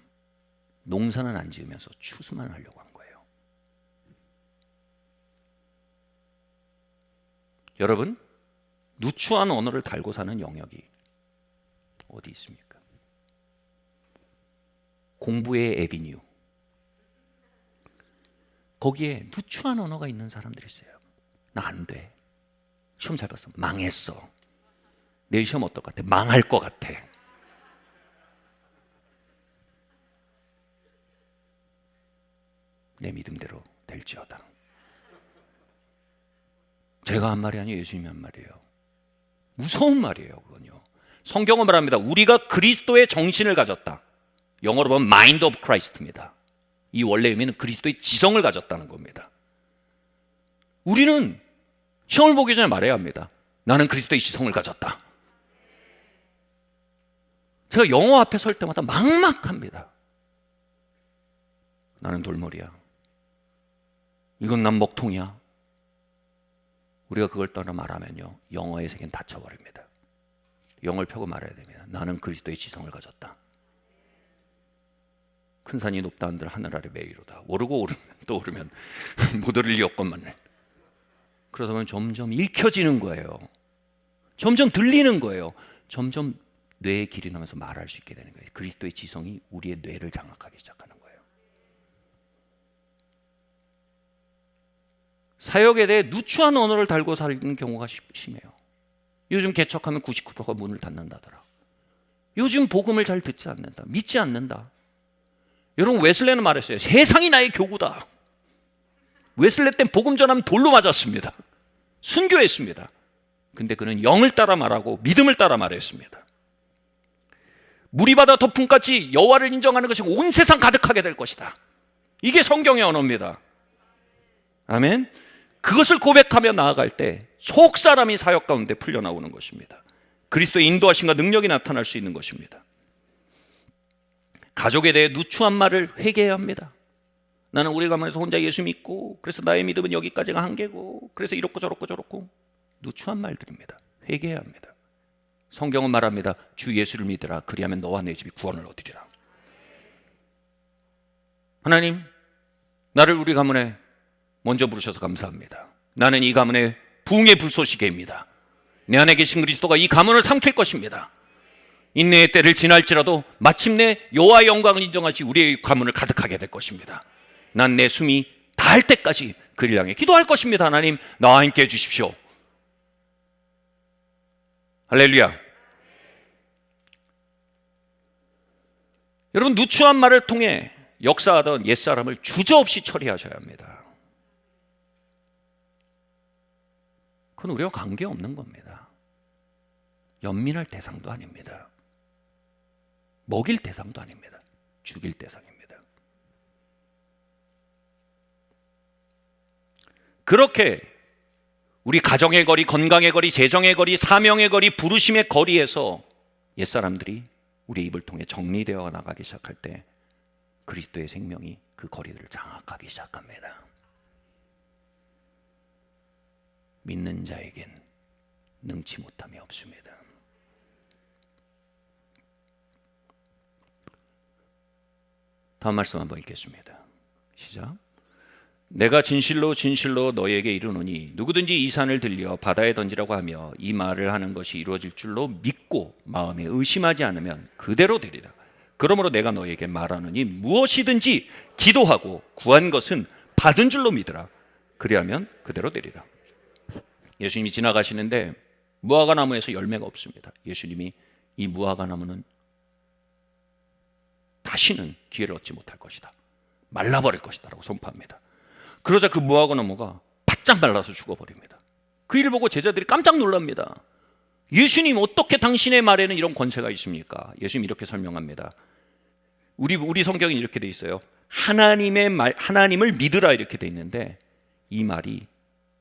농사는 안 지으면서 추수만 하려고 한 거예요. 여러분, 누추한 언어를 달고 사는 영역이 어디 있습니까? 공부의 에비뉴, 거기에 누추한 언어가 있는 사람들이 있어요. 나 안 돼, 시험 잘 봤어, 망했어, 내일 시험 어떨 것 같아, 망할 것 같아. 내 믿음대로 될지어다. 제가 한 말이 아니에요. 예수님이 한 말이에요. 무서운 말이에요. 그건요, 성경은 말합니다. 우리가 그리스도의 정신을 가졌다. 영어로 보면 Mind of Christ입니다. 이 원래 의미는 그리스도의 지성을 가졌다는 겁니다. 우리는 시험을 보기 전에 말해야 합니다. 나는 그리스도의 지성을 가졌다. 제가 영어 앞에 설 때마다 막막합니다. 나는 돌머리야, 이건 난 먹통이야. 우리가 그걸 떠나 말하면요, 영어의 세계는 닫혀버립니다. 영어를 펴고 말해야 됩니다. 나는 그리스도의 지성을 가졌다. 큰 산이 높다 한들 하늘 아래 매이로다. 오르고 오르면 또 오르면 못 오를 리 없건만을. 그러다 보면 점점 읽혀지는 거예요. 점점 들리는 거예요. 점점 뇌에 길이 나면서 말할 수 있게 되는 거예요. 그리스도의 지성이 우리의 뇌를 장악하기 시작하는 거예요. 사역에 대해 누추한 언어를 달고 사는 경우가 심해요. 요즘 개척하면 99%가 문을 닫는다더라. 요즘 복음을 잘 듣지 않는다, 믿지 않는다. 여러분, 웨슬레는 말했어요. 세상이 나의 교구다. 웨슬레 땐 복음 전하면 돌로 맞았습니다. 순교했습니다. 근데 그는 영을 따라 말하고 믿음을 따라 말했습니다. 물이 바다 덮음같이 여호와를 인정하는 것이 온 세상 가득하게 될 것이다. 이게 성경의 언어입니다. 아멘. 그것을 고백하며 나아갈 때 속 사람이 사역 가운데 풀려나오는 것입니다. 그리스도의 인도하심과 능력이 나타날 수 있는 것입니다. 가족에 대해 누추한 말을 회개해야 합니다. 나는 우리 가문에서 혼자 예수 믿고, 그래서 나의 믿음은 여기까지가 한계고, 그래서 이렇고 저렇고 저렇고, 누추한 말들입니다. 회개해야 합니다. 성경은 말합니다. 주 예수를 믿으라, 그리하면 너와 내 집이 구원을 얻으리라. 하나님, 나를 우리 가문에 먼저 부르셔서 감사합니다. 나는 이 가문의 부흥의 불쏘시개입니다. 내 안에 계신 그리스도가 이 가문을 삼킬 것입니다. 인내의 때를 지날지라도 마침내 여호와의 영광을 인정하시 우리의 가문을 가득하게 될 것입니다. 난 내 숨이 닿을 때까지 그를 향해 기도할 것입니다. 하나님, 나와 함께 해주십시오. 할렐루야. 여러분, 누추한 말을 통해 역사하던 옛사람을 주저없이 처리하셔야 합니다. 그건 우리와 관계없는 겁니다. 연민할 대상도 아닙니다. 먹일 대상도 아닙니다. 죽일 대상입니다. 그렇게 우리 가정의 거리, 건강의 거리, 재정의 거리, 사명의 거리, 부르심의 거리에서 옛사람들이 우리 입을 통해 정리되어 나가기 시작할 때 그리스도의 생명이 그 거리들을 장악하기 시작합니다. 믿는 자에겐 능치 못함이 없습니다. 다음 말씀 한번 읽겠습니다. 시작. 내가 진실로 진실로 너희에게 이르노니 누구든지 이 산을 들려 바다에 던지라고 하며 이 말을 하는 것이 이루어질 줄로 믿고 마음에 의심하지 않으면 그대로 되리라. 그러므로 내가 너희에게 말하노니 무엇이든지 기도하고 구한 것은 받은 줄로 믿으라. 그리하면 그대로 되리라. 예수님이 지나가시는데 무화과 나무에서 열매가 없습니다. 예수님이 이 무화과 나무는 다시는 기회를 얻지 못할 것이다, 말라버릴 것이다 라고 선포합니다. 그러자 그 무화과 나무가 바짝 말라서 죽어버립니다. 그 일을 보고 제자들이 깜짝 놀랍니다. 예수님, 어떻게 당신의 말에는 이런 권세가 있습니까? 예수님 이렇게 설명합니다. 우리 성경이 이렇게 돼 있어요. 하나님의 말, 하나님을 믿으라 이렇게 돼 있는데 이 말이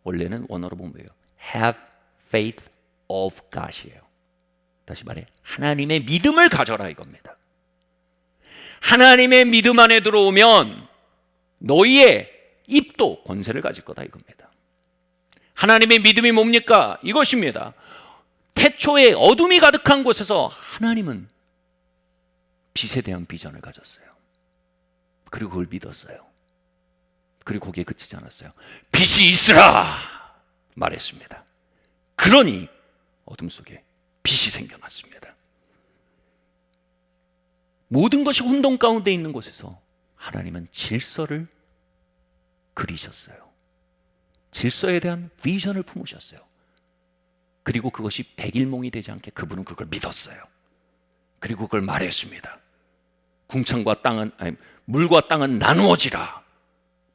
원래는 원어로 보면 뭐예요? Have faith of God이에요. 다시 말해, 하나님의 믿음을 가져라 이겁니다. 하나님의 믿음 안에 들어오면 너희의 입도 권세를 가질 거다 이겁니다. 하나님의 믿음이 뭡니까? 이것입니다. 태초에 어둠이 가득한 곳에서 하나님은 빛에 대한 비전을 가졌어요. 그리고 그걸 믿었어요. 그리고 거기에 그치지 않았어요. 빛이 있으라 말했습니다. 그러니 어둠 속에 빛이 생겨났습니다. 모든 것이 혼돈 가운데 있는 곳에서 하나님은 질서를 그리셨어요. 질서에 대한 비전을 품으셨어요. 그리고 그것이 백일몽이 되지 않게 그분은 그걸 믿었어요. 그리고 그걸 말했습니다. 궁창과 땅은, 아니, 물과 땅은 나누어지라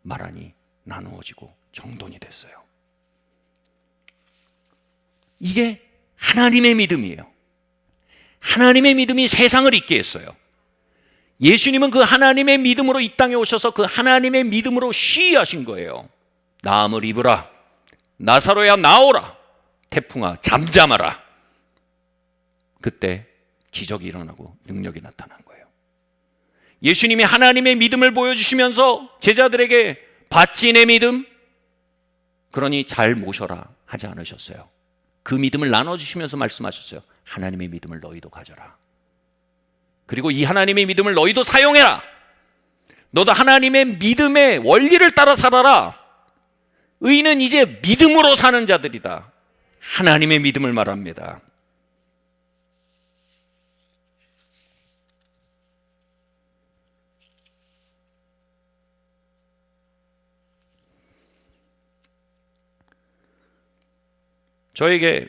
말하니 나누어지고 정돈이 됐어요. 이게 하나님의 믿음이에요. 하나님의 믿음이 세상을 잊게 했어요. 예수님은 그 하나님의 믿음으로 이 땅에 오셔서 그 하나님의 믿음으로 시위하신 거예요. 나음을 입으라, 나사로야 나오라, 태풍아 잠잠하라. 그때 기적이 일어나고 능력이 나타난 거예요. 예수님이 하나님의 믿음을 보여주시면서 제자들에게 받지 내 믿음? 그러니 잘 모셔라 하지 않으셨어요. 그 믿음을 나눠주시면서 말씀하셨어요. 하나님의 믿음을 너희도 가져라. 그리고 이 하나님의 믿음을 너희도 사용해라. 너도 하나님의 믿음의 원리를 따라 살아라. 의인은 이제 믿음으로 사는 자들이다. 하나님의 믿음을 말합니다. 저에게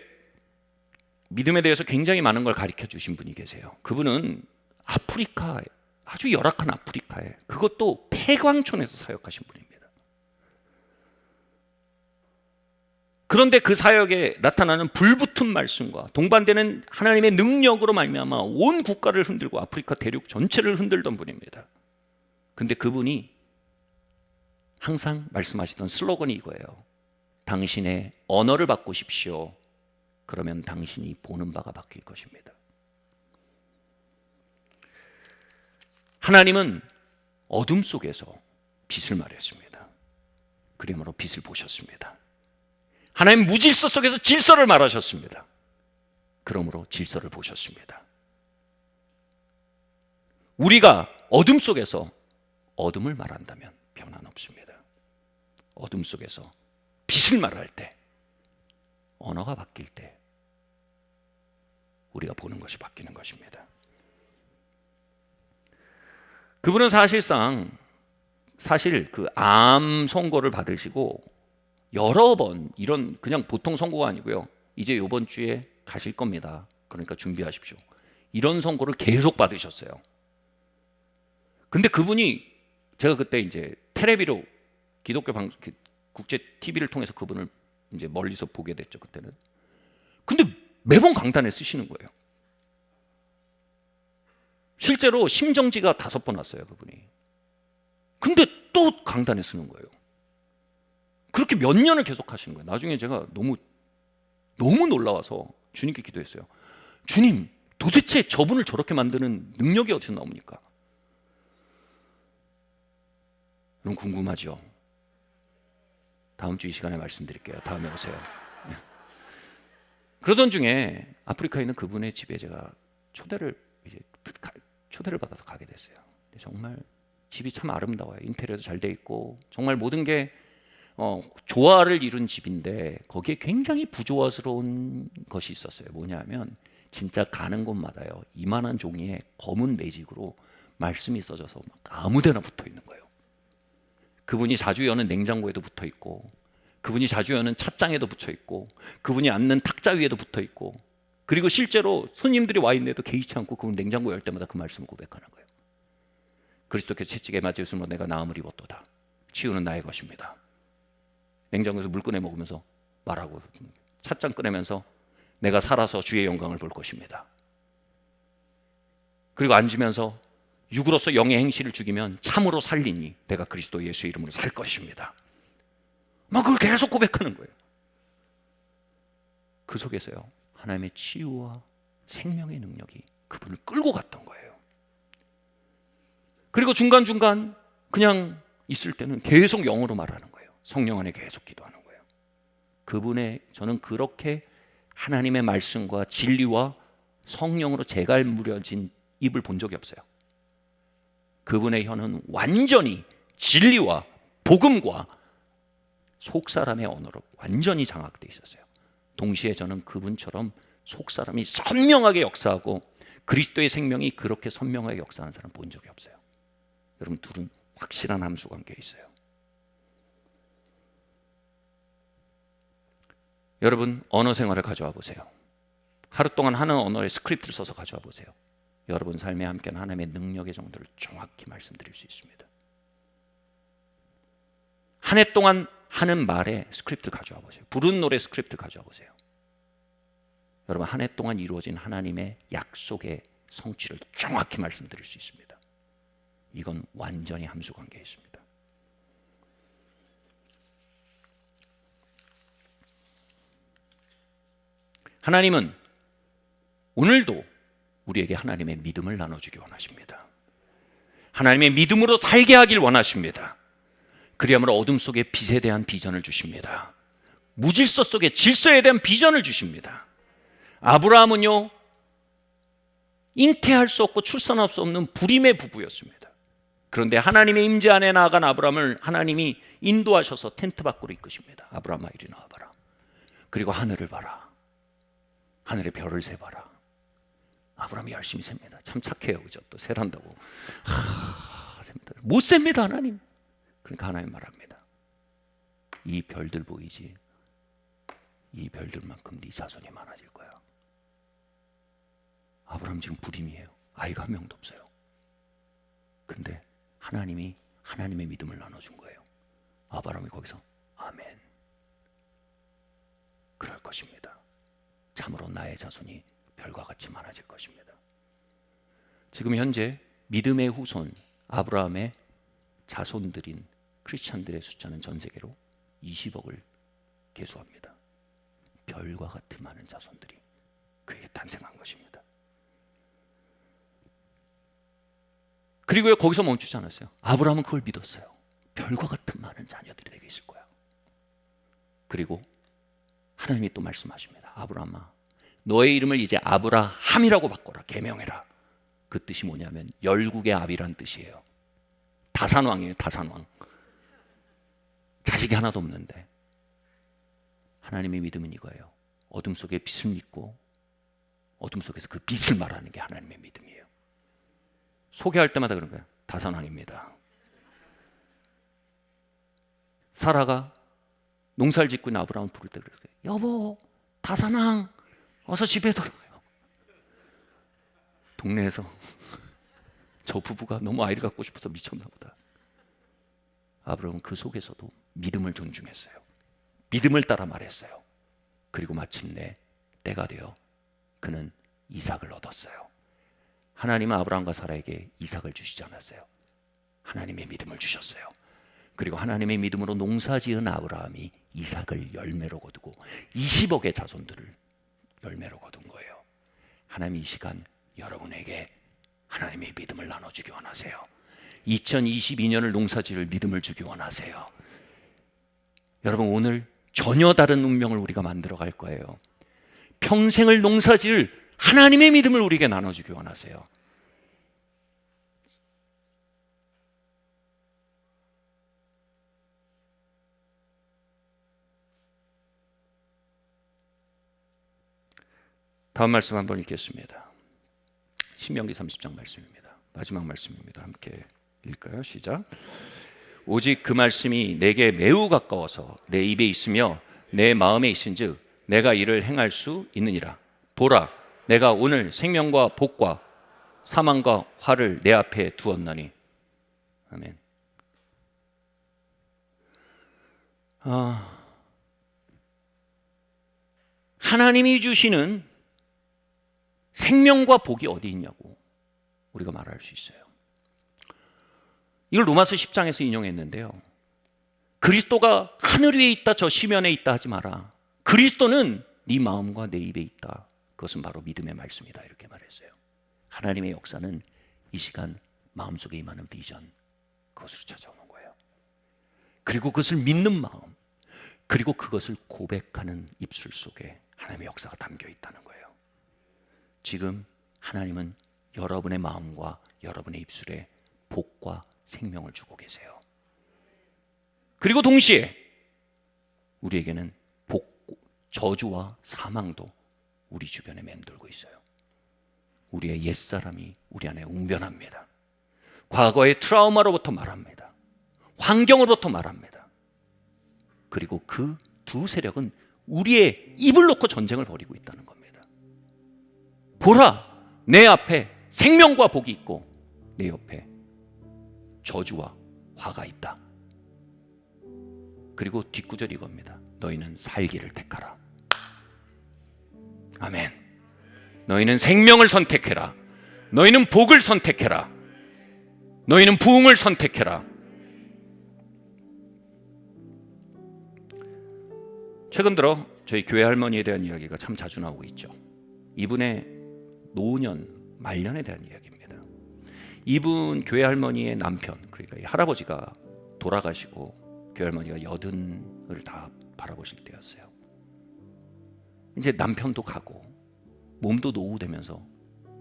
믿음에 대해서 굉장히 많은 걸 가르쳐 주신 분이 계세요. 그분은 아프리카, 아주 열악한 아프리카에, 그것도 폐광촌에서 사역하신 분입니다. 그런데 그 사역에 나타나는 불붙은 말씀과 동반되는 하나님의 능력으로 말미암아 온 국가를 흔들고 아프리카 대륙 전체를 흔들던 분입니다. 그런데 그분이 항상 말씀하시던 슬로건이 이거예요. 당신의 언어를 바꾸십시오. 그러면 당신이 보는 바가 바뀔 것입니다. 하나님은 어둠 속에서 빛을 말했습니다. 그러므로 빛을 보셨습니다. 하나님 무질서 속에서 질서를 말하셨습니다. 그러므로 질서를 보셨습니다. 우리가 어둠 속에서 어둠을 말한다면 변화는 없습니다. 어둠 속에서 빛을 말할 때, 언어가 바뀔 때 우리가 보는 것이 바뀌는 것입니다. 그분은 사실 그 암 선고를 받으시고 여러 번, 이런 그냥 보통 선고가 아니고요. 이제 이번 주에 가실 겁니다. 그러니까 준비하십시오. 이런 선고를 계속 받으셨어요. 근데 그분이, 제가 그때 이제 텔레비로 기독교 국제 TV를 통해서 그분을 이제 멀리서 보게 됐죠, 그때는. 근데 매번 강단에 쓰시는 거예요. 실제로 심정지가 5번 왔어요, 그분이. 근데 또 강단에 쓰는 거예요. 그렇게 몇 년을 계속 하시는 거예요. 나중에 제가 너무 놀라워서 주님께 기도했어요. 주님, 도대체 저분을 저렇게 만드는 능력이 어디서 나옵니까? 여러분 궁금하죠? 다음 주 이 시간에 말씀드릴게요. 다음에 오세요. 그러던 중에 아프리카에 있는 그분의 집에 제가 초대를 받아서 가게 됐어요. 정말 집이 참 아름다워요. 인테리어도 잘 돼 있고 정말 모든 게 조화를 이룬 집인데 거기에 굉장히 부조화스러운 것이 있었어요. 뭐냐면 진짜 가는 곳마다요, 이만한 종이에 검은 매직으로 말씀이 써져서 막 아무데나 붙어 있는 거예요. 그분이 자주 여는 냉장고에도 붙어 있고, 그분이 자주 여는 찻장에도 붙여 있고, 그분이 앉는 탁자 위에도 붙어 있고, 그리고 실제로 손님들이 와 있는데도 개의치 않고 그분 냉장고 열 때마다 그 말씀을 고백하는 거예요. 그리스도께서 채찍에 맞아 있으므로 내가 나음을 입었도다. 치유는 나의 것입니다. 냉장고에서 물 꺼내 먹으면서 말하고, 찻잔 꺼내면서 내가 살아서 주의 영광을 볼 것입니다. 그리고 앉으면서 육으로서 영의 행실을 죽이면 참으로 살리니 내가 그리스도 예수의 이름으로 살 것입니다. 막 그걸 계속 고백하는 거예요. 그 속에서요, 하나님의 치유와 생명의 능력이 그분을 끌고 갔던 거예요. 그리고 중간중간 그냥 있을 때는 계속 영어로 말하는 거예요. 성령 안에 계속 기도하는 거예요. 저는 그렇게 하나님의 말씀과 진리와 성령으로 재갈무려진 입을 본 적이 없어요. 그분의 혀는 완전히 진리와 복음과 속사람의 언어로 완전히 장악되어 있었어요. 동시에 저는 그분처럼 속사람이 선명하게 역사하고 그리스도의 생명이 그렇게 선명하게 역사하는 사람 본 적이 없어요. 여러분, 둘은 확실한 함수 관계에 있어요. 여러분, 언어 생활을 가져와 보세요. 하루 동안 하는 언어의 스크립트를 써서 가져와 보세요. 여러분 삶에 함께하는 하나님의 능력의 정도를 정확히 말씀드릴 수 있습니다. 한 해 동안 하는 말의 스크립트 가져와 보세요. 부른 노래 스크립트 가져와 보세요. 여러분, 한 해 동안 이루어진 하나님의 약속의 성취를 정확히 말씀드릴 수 있습니다. 이건 완전히 함수 관계에 있습니다. 하나님은 오늘도 우리에게 하나님의 믿음을 나눠주기 원하십니다. 하나님의 믿음으로 살게 하길 원하십니다. 그리하므로 어둠 속에 빛에 대한 비전을 주십니다. 무질서 속에 질서에 대한 비전을 주십니다. 아브라함은요, 잉태할 수 없고 출산할 수 없는 불임의 부부였습니다. 그런데 하나님의 임재 안에 나아간 아브라함을 하나님이 인도하셔서 텐트 밖으로 이끄십니다. 아브라함아, 이리 나와봐라. 그리고 하늘을 봐라. 하늘의 별을 세봐라. 아브라함이 열심히 셉니다. 참 착해요, 그죠? 또 세란다고. 셉니다. 못 셉니다, 하나님. 그러니까 하나님 말합니다. 이 별들 보이지? 이 별들만큼 네 자손이 많아질 거야. 아브라함 지금 불임이에요. 아이가 한 명도 없어요. 근데 하나님이 하나님의 믿음을 나눠준 거예요. 아브라함이 거기서 아멘. 그럴 것입니다. 참으로 나의 자손이 별과 같이 많아질 것입니다. 지금 현재 믿음의 후손 아브라함의 자손들인 크리스찬들의 숫자는 전 세계로 20억을 계수합니다. 별과 같은 많은 자손들이 그에게 탄생한 것입니다. 그리고 거기서 멈추지 않았어요. 아브라함은 그걸 믿었어요. 별과 같은 많은 자녀들이 내게 있을 거야. 그리고 하나님이 또 말씀하십니다. 아브라함아, 너의 이름을 이제 아브라함이라고 바꿔라. 계명해라. 그 뜻이 뭐냐면 열국의 아비란 뜻이에요. 다산왕이에요. 다산왕. 자식이 하나도 없는데 하나님의 믿음은 이거예요. 어둠 속에 빛을 믿고 어둠 속에서 그 빛을 말하는 게 하나님의 믿음이에요. 소개할 때마다 그런 거예요. 다산왕입니다. 사라가 농사를 짓고 있는 아브라함을 부를 때 그래요. 여보, 다산왕 어서 집에 들어와요. 동네에서 저 부부가 너무 아이를 갖고 싶어서 미쳤나 보다. 아브라함은 그 속에서도 믿음을 존중했어요. 믿음을 따라 말했어요. 그리고 마침내 때가 되어 그는 이삭을 얻었어요. 하나님은 아브라함과 사라에게 이삭을 주시지 않았어요. 하나님의 믿음을 주셨어요. 그리고 하나님의 믿음으로 농사지은 아브라함이 이삭을 열매로 거두고 20억의 자손들을 열매로 거둔 거예요. 하나님 이 시간 여러분에게 하나님의 믿음을 나눠주기 원하세요. 2022년을 농사지을 믿음을 주기 원하세요. 여러분, 오늘 전혀 다른 운명을 우리가 만들어 갈 거예요. 평생을 농사지을 하나님의 믿음을 우리에게 나눠주기 원하세요. 다음 말씀 한번 읽겠습니다. 신명기 30장 말씀입니다. 마지막 말씀입니다. 함께 읽을까요? 시작. 오직 그 말씀이 내게 매우 가까워서 내 입에 있으며 내 마음에 있은즉 내가 이를 행할 수 있느니라. 보라, 내가 오늘 생명과 복과 사망과 화를 내 앞에 두었나니. 아멘. 하나님이 주시는 생명과 복이 어디 있냐고 우리가 말할 수 있어요. 이걸 로마서 10장에서 인용했는데요. 그리스도가 하늘 위에 있다, 저 시면에 있다 하지 마라. 그리스도는 네 마음과 내 입에 있다. 그것은 바로 믿음의 말씀이다. 이렇게 말했어요. 하나님의 역사는 이 시간 마음속에 임하는 비전, 그것으로 찾아오는 거예요. 그리고 그것을 믿는 마음, 그리고 그것을 고백하는 입술 속에 하나님의 역사가 담겨 있다는 거예요. 지금 하나님은 여러분의 마음과 여러분의 입술에 복과 생명을 주고 계세요. 그리고 동시에 우리에게는 저주와 사망도 우리 주변에 맴돌고 있어요. 우리의 옛사람이 우리 안에 웅변합니다. 과거의 트라우마로부터 말합니다. 환경으로부터 말합니다. 그리고 그 두 세력은 우리의 입을 놓고 전쟁을 벌이고 있다는 겁니다. 보라, 내 앞에 생명과 복이 있고 내 옆에 저주와 화가 있다. 그리고 뒷구절이 이겁니다. 너희는 살기를 택하라. 아멘. 너희는 생명을 선택해라. 너희는 복을 선택해라. 너희는 부흥을 선택해라. 최근 들어 저희 교회 할머니에 대한 이야기가 참 자주 나오고 있죠. 이분의 노년, 말년에 대한 이야기입니다. 이분 교회 할머니의 남편, 그러니까 이 할아버지가 돌아가시고 교회 할머니가 80을 다 바라보실 때였어요. 이제 남편도 가고 몸도 노후되면서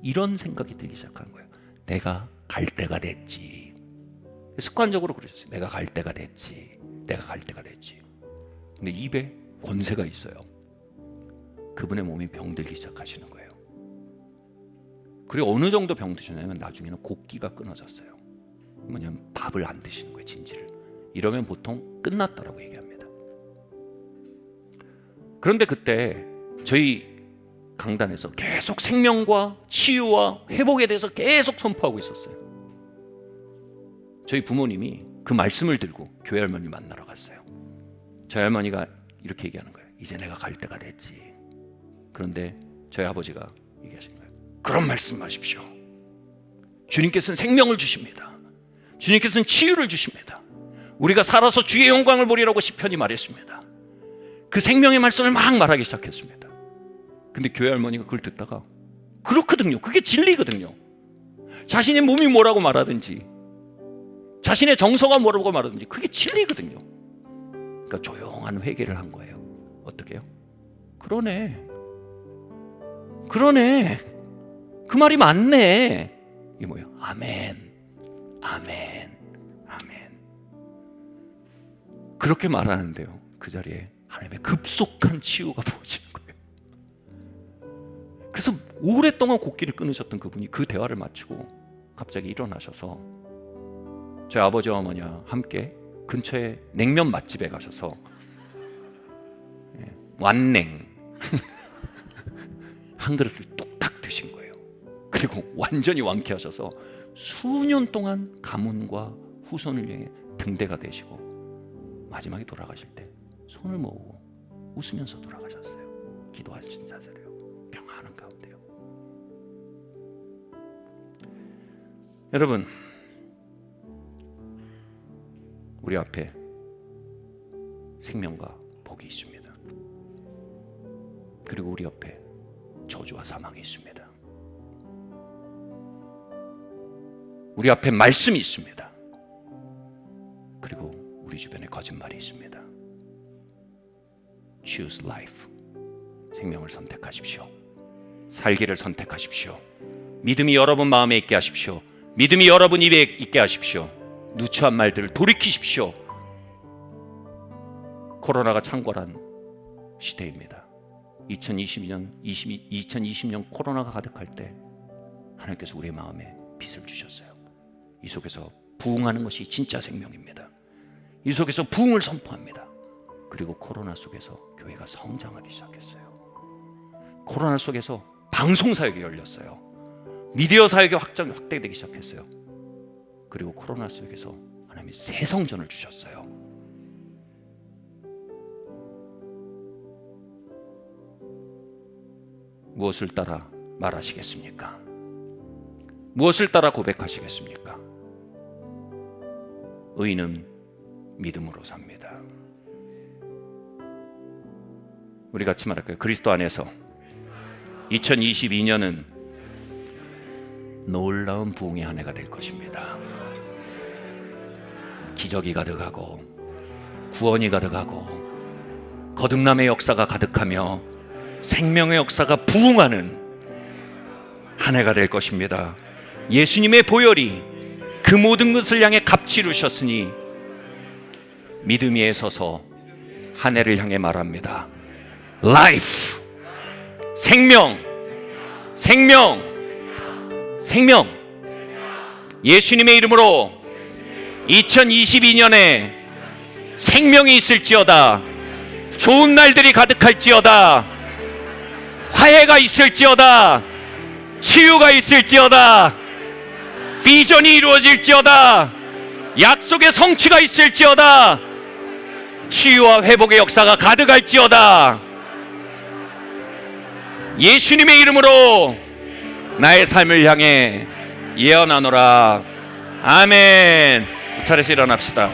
이런 생각이 들기 시작한 거예요. 내가 갈 때가 됐지. 습관적으로 그러셨어요. 내가 갈 때가 됐지. 내가 갈 때가 됐지. 근데 입에 권세가 있어요. 그분의 몸이 병들기 시작하시는 거예요. 그리고 어느 정도 병드셨냐면 나중에는 곡기가 끊어졌어요. 뭐냐면 밥을 안 드시는 거예요. 진지를. 이러면 보통 끝났다라고 얘기합니다. 그런데 그때 저희 강단에서 계속 생명과 치유와 회복에 대해서 계속 선포하고 있었어요. 저희 부모님이 그 말씀을 들고 교회 할머니 만나러 갔어요. 저희 할머니가 이렇게 얘기하는 거예요. 이제 내가 갈 때가 됐지. 그런데 저희 아버지가 얘기하시는 거예요. 그런 말씀하십시오. 주님께서는 생명을 주십니다. 주님께서는 치유를 주십니다. 우리가 살아서 주의 영광을 보리라고 시편이 말했습니다. 그 생명의 말씀을 막 말하기 시작했습니다. 근데 교회 할머니가 그걸 듣다가 그렇거든요. 그게 진리거든요. 자신의 몸이 뭐라고 말하든지 자신의 정서가 뭐라고 말하든지 그게 진리거든요. 그러니까 조용한 회개를 한 거예요. 어떻게요? 그러네. 그 말이 맞네. 이게 뭐예요? 아멘. 아멘. 아멘. 그렇게 말하는데요. 그 자리에 하나님의 급속한 치유가 부어지는 거예요. 그래서 오랫동안 곡기를 끊으셨던 그분이 그 대화를 마치고 갑자기 일어나셔서 저희 아버지와 어머니와 함께 근처에 냉면 맛집에 가셔서 완냉 한 그릇을 뚝딱 드신 거예요. 그리고 완전히 완쾌하셔서 수년 동안 가문과 후손을 위해 등대가 되시고 마지막에 돌아가실 때 손을 모으고 웃으면서 돌아가셨어요. 기도하신 자세로요. 평안한 가운데요. 여러분, 우리 앞에 생명과 복이 있습니다. 그리고 우리 옆에 저주와 사망이 있습니다. 우리 앞에 말씀이 있습니다. 그리고 우리 주변에 거짓말이 있습니다. Choose life. 생명을 선택하십시오. 살기를 선택하십시오. 믿음이 여러분 마음에 있게 하십시오. 믿음이 여러분 입에 있게 하십시오. 누추한 말들을 돌이키십시오. 코로나가 창궐한 시대입니다. 2020년 코로나가 가득할 때 하나님께서 우리의 마음에 빛을 주셨어요. 이 속에서 부흥하는 것이 진짜 생명입니다. 이 속에서 부흥을 선포합니다. 그리고 코로나 속에서 교회가 성장하기 시작했어요. 코로나 속에서 방송 사역이 열렸어요. 미디어 사역이 확대되기 시작했어요. 그리고 코로나 속에서 하나님이 새 성전을 주셨어요. 무엇을 따라 말하시겠습니까? 무엇을 따라 고백하시겠습니까? 의인은 믿음으로 삽니다. 우리 같이 말할까요? 그리스도 안에서 2022년은 놀라운 부흥의 한 해가 될 것입니다. 기적이 가득하고 구원이 가득하고 거듭남의 역사가 가득하며 생명의 역사가 부흥하는 한 해가 될 것입니다. 예수님의 보혈이 그 모든 것을 향해 값지르셨으니 믿음 위에 서서 한 해를 향해 말합니다. Life, 생명, 생명, 생명. 예수님의 이름으로 2022년에 생명이 있을지어다. 좋은 날들이 가득할지어다. 화해가 있을지어다. 치유가 있을지어다. 비전이 이루어질지어다. 약속의 성취가 있을지어다. 치유와 회복의 역사가 가득할지어다. 예수님의 이름으로 나의 삶을 향해 예언하노라. 아멘. 차례시 일어납시다.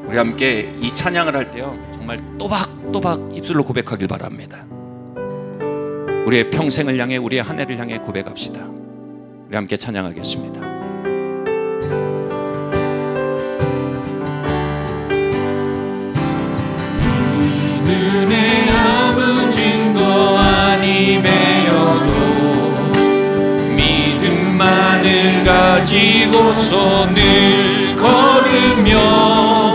우리 함께 이 찬양을 할 때요, 정말 또박또박 입술로 고백하길 바랍니다. 우리의 평생을 향해, 우리의 한 해를 향해 고백합시다. 우리 함께 찬양하겠습니다. 눈에 아무 증거 아니매여도 믿음만을 가지고서 늘 걸으며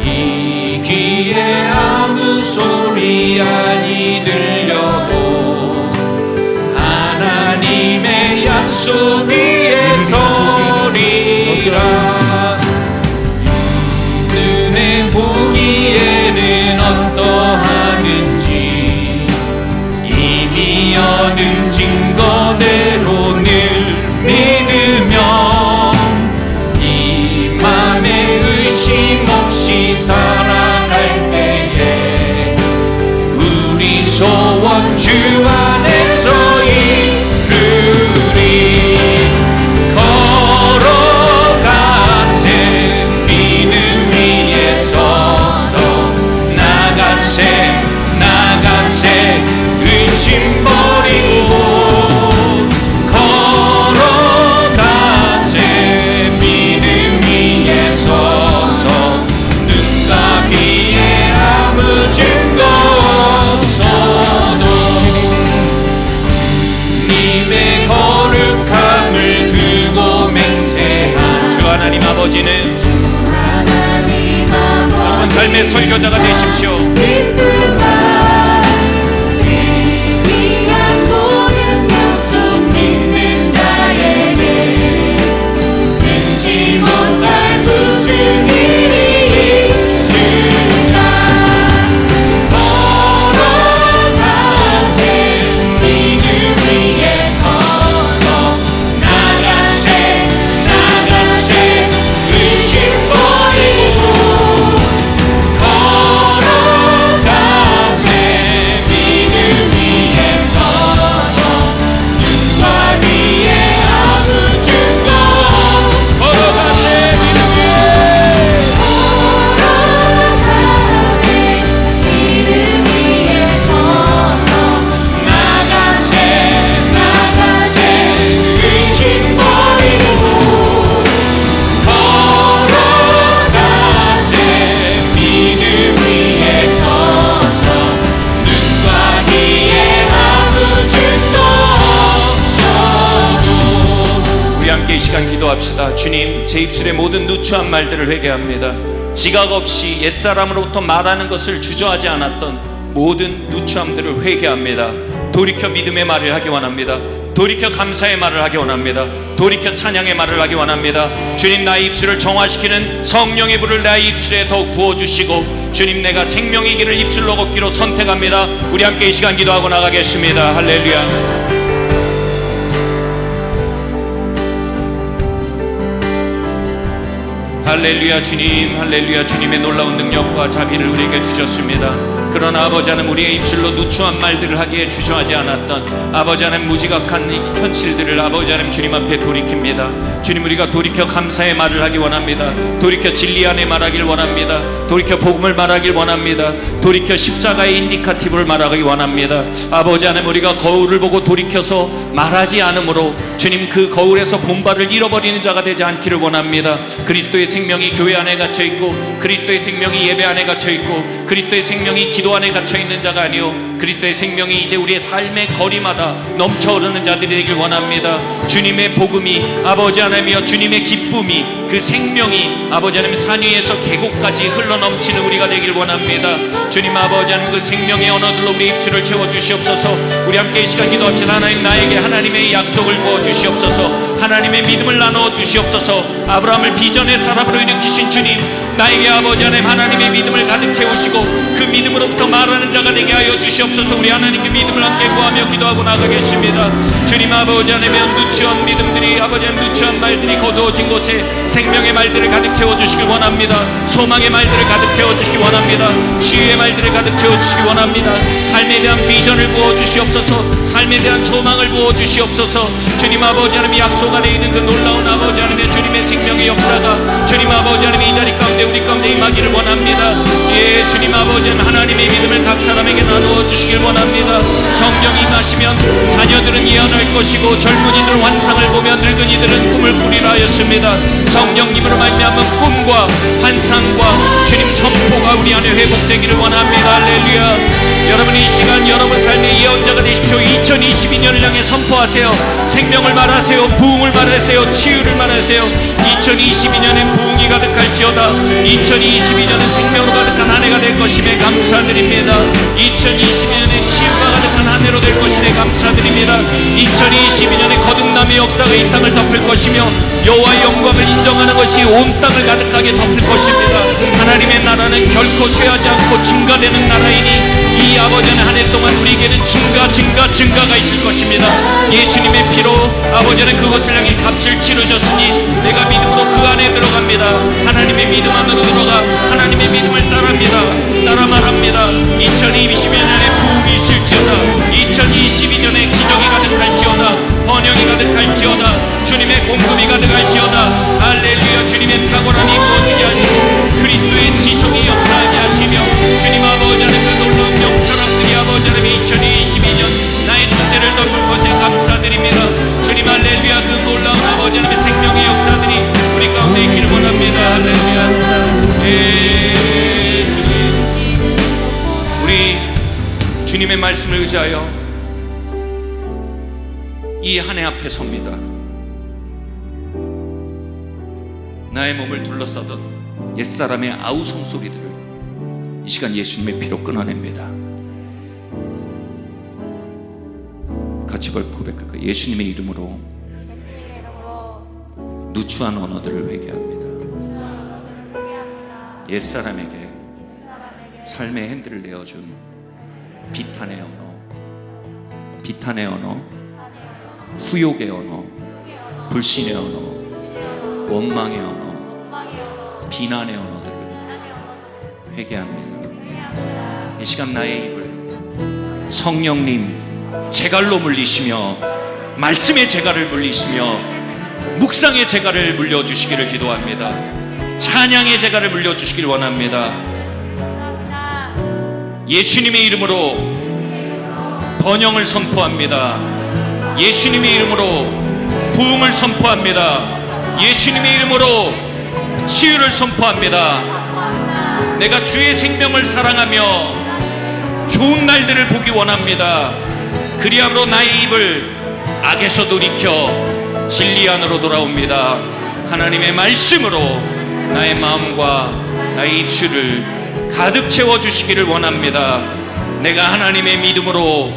이 귀에 아무 소리 아니 들려도 하나님의 약속 위에 서리라. 눈에 보기에는 어떠하는지 이미 얻은 증거대로 늘 믿으며 이 맘에 의심 없이 살아갈 때에 우리 소원 주 안에서 이루리. 걸어가세 믿음 위에 서서 나가세 의심 버리고 걸어가세 믿음 위에 서서 눈과 귀에 아무 증거 없어도 주님의 거룩함을 두고 맹세한 주 하나님 아버지는 여러분 삶의 설교자가 되십시오. 걸어가세 믿음 위에 서서 함께 이 시간 기도합시다. 주님, 제 입술의 모든 누추한 말들을 회개합니다. 지각 없이 옛사람으로부터 말하는 것을 주저하지 않았던 모든 누추함들을 회개합니다. 돌이켜 믿음의 말을 하기 원합니다. 돌이켜 감사의 말을 하기 원합니다. 돌이켜 찬양의 말을 하기 원합니다. 주님, 나의 입술을 정화시키는 성령의 불을 나의 입술에 더욱 부어주시고, 주님, 내가 생명의 길을 입술로 걷기로 선택합니다. 우리 함께 이 시간 기도하고 나가겠습니다. 할렐루야. 할렐루야. 주님, 할렐루야. 주님의 놀라운 능력과 자비를 우리에게 주셨습니다. 그러나 아버지 하나님, 우리의 입술로 누추한 말들을 하기에 주저하지 않았던 아버지 하나님 무지각한 현실들을 아버지 하나님 주님 앞에 돌이킵니다. 주님, 우리가 돌이켜 감사의 말을 하기 원합니다. 돌이켜 진리 안에 말하길 원합니다. 돌이켜 복음을 말하길 원합니다. 돌이켜 십자가의 인디카티브를 말하기 원합니다. 아버지 하나님, 우리가 거울을 보고 돌이켜서 말하지 않으므로 주님, 그 거울에서 본발을 잃어버리는 자가 되지 않기를 원합니다. 그리스도의 생명이 교회 안에 갇혀 있고, 그리스도의 생명이 예배 안에 갇혀 있고, 그리스도의 생명이 기도 안에 갇혀 있는 자가 아니요, 그리스도의 생명이 이제 우리의 삶의 거리마다 넘쳐 흐르는 자들이 되길 원합니다. 주님의 복음이 아버지 하나님이여, 주님의 기쁨이, 그 생명이 아버지 하나님 산 위에서 계곡까지 흘러 넘치는 우리가 되길 원합니다. 주님, 아버지 하나님 그 생명의 언어들로 우리 입술을 채워 주시옵소서. 우리 함께 이 시간 기도합시다. 하나님, 나에게 하나님의 약속을 부어 주시옵소서. 하나님의 믿음을 나누어 주시옵소서. 아브라함을 비전의 사람으로 일으키신 주님, 나에게 아버지 하나님 하나님의 믿음을 가득 채우시고 그 믿음으로부터 말하는 자가 되게 하여 주시옵소서. 우리 하나님께 믿음을 함께 구하며 기도하고 나가겠습니다. 주님, 아버지 하나님의 누추한 믿음들이, 아버지 하나님 누추한 말들이 거두어진 곳에 생명의 말들을 가득 채워주시길 원합니다. 소망의 말들을 가득 채워주시기 원합니다. 치유의 말들을 가득 채워주시기 원합니다. 삶에 대한 비전을 부어주시옵소서. 삶에 대한 소망을 부어주시옵소서. 주님, 아버지 하나님 약속 안에 있는 그 놀라운 아버지 하나님의 주님의 생명의 역사가 주님, 아버지 하나님 이 자리 가운데 우리 가운데 임하기를 원합니다. 예, 주님, 아버지 하나님 하나님의 믿음을 각 사람에게 나누어 주시길 원합니다. 성령이 임하시면 자녀들은 예언할 것이고, 젊은이들은 환상을 보며, 늙은이들은 꿈을 꾸리라 하였습니다. 성령님으로 말미암은 꿈과 환상과 주님 선포가 우리 안에 회복되기를 원합니다. 할렐루야. 여러분, 이 시간 여러분 삶의 예언자가 되십시오. 2022년을 향해 선포하세요. 생명을 말하세요. 부흥을 말하세요. 치유를 말하세요. 2022년엔 부흥이 가득할지어다. 2022년은 생명으로 가득한 한 해가 될 것임에 감사드립니다. 2022년에 치유가 가득한 한 해로 될 것임에 감사드립니다. 2022년에 거듭남의 역사가 이 땅을 덮을 것이며, 여호와의 영광을 인정하는 것이 온 땅을 가득하게 덮을 것입니다. 하나님의 나라는 결코 쇠하지 않고 증가되는 나라이니, 이 아버지는 한 해 동안 우리에게는 증가가 있을 것입니다. 예수님의 피로 아버지는 그것을 향해 값을 치르셨으니 내가 믿음으로 그 안에 들어갑니다. 하나님의 믿음 안으로 들어가 하나님의 믿음을 따라 말합니다. 2022년에 부흥이 있을지어다. 2022년에 기적이 가득할지어다. 번영이 가득할지어다. 주님의 공급이 가득할지어다. 할렐루야. 주님의 탁월한 힘 부어지게 하시고, 그리스도의 지성이 역사하게 하시며, 주님 아버지 하나님 그 놀라운 영처럼들이 아버지 하나님 2022년 나의 존재를 덮을 것에 감사드립니다. 주님, 할렐루야. 그 놀라운 아버지 하나님의 생명의 역사들이 우리 가운데 있기를 원합니다. 할렐루야. 예, 주님, 우리 주님의 말씀을 의지하여 이 한 해 앞에 섭니다. 나의 몸을 둘러싸던 옛사람의 아우성 소리들을 이 시간 예수님의 피로 끊어냅니다. 같이 고백할까요? 예수님의 이름으로 누추한 언어들을 회개합니다. 옛사람에게 삶의 핸들을 내어준 비탄의 언어, 후욕의 언어, 불신의 언어, 원망의 언어, 비난의 언어들을 회개합니다. 이 시간 나의 입을 성령님 제갈로 물리시며, 말씀의 제갈을 물리시며, 묵상의 제갈을 물려주시기를 기도합니다. 찬양의 제갈을 물려주시길 원합니다. 예수님의 이름으로 번영을 선포합니다. 예수님의 이름으로 부흥을 선포합니다. 예수님의 이름으로 치유를 선포합니다. 내가 주의 생명을 사랑하며 좋은 날들을 보기 원합니다. 그리함으로 나의 입을 악에서 돌이켜 진리 안으로 돌아옵니다. 하나님의 말씀으로 나의 마음과 나의 입술을 가득 채워주시기를 원합니다. 내가 하나님의 믿음으로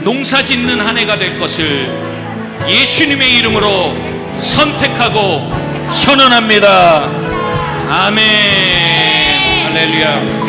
농사짓는 한 해가 될 것을 예수님의 이름으로 선택하고 선언합니다. 아멘. 할렐루야.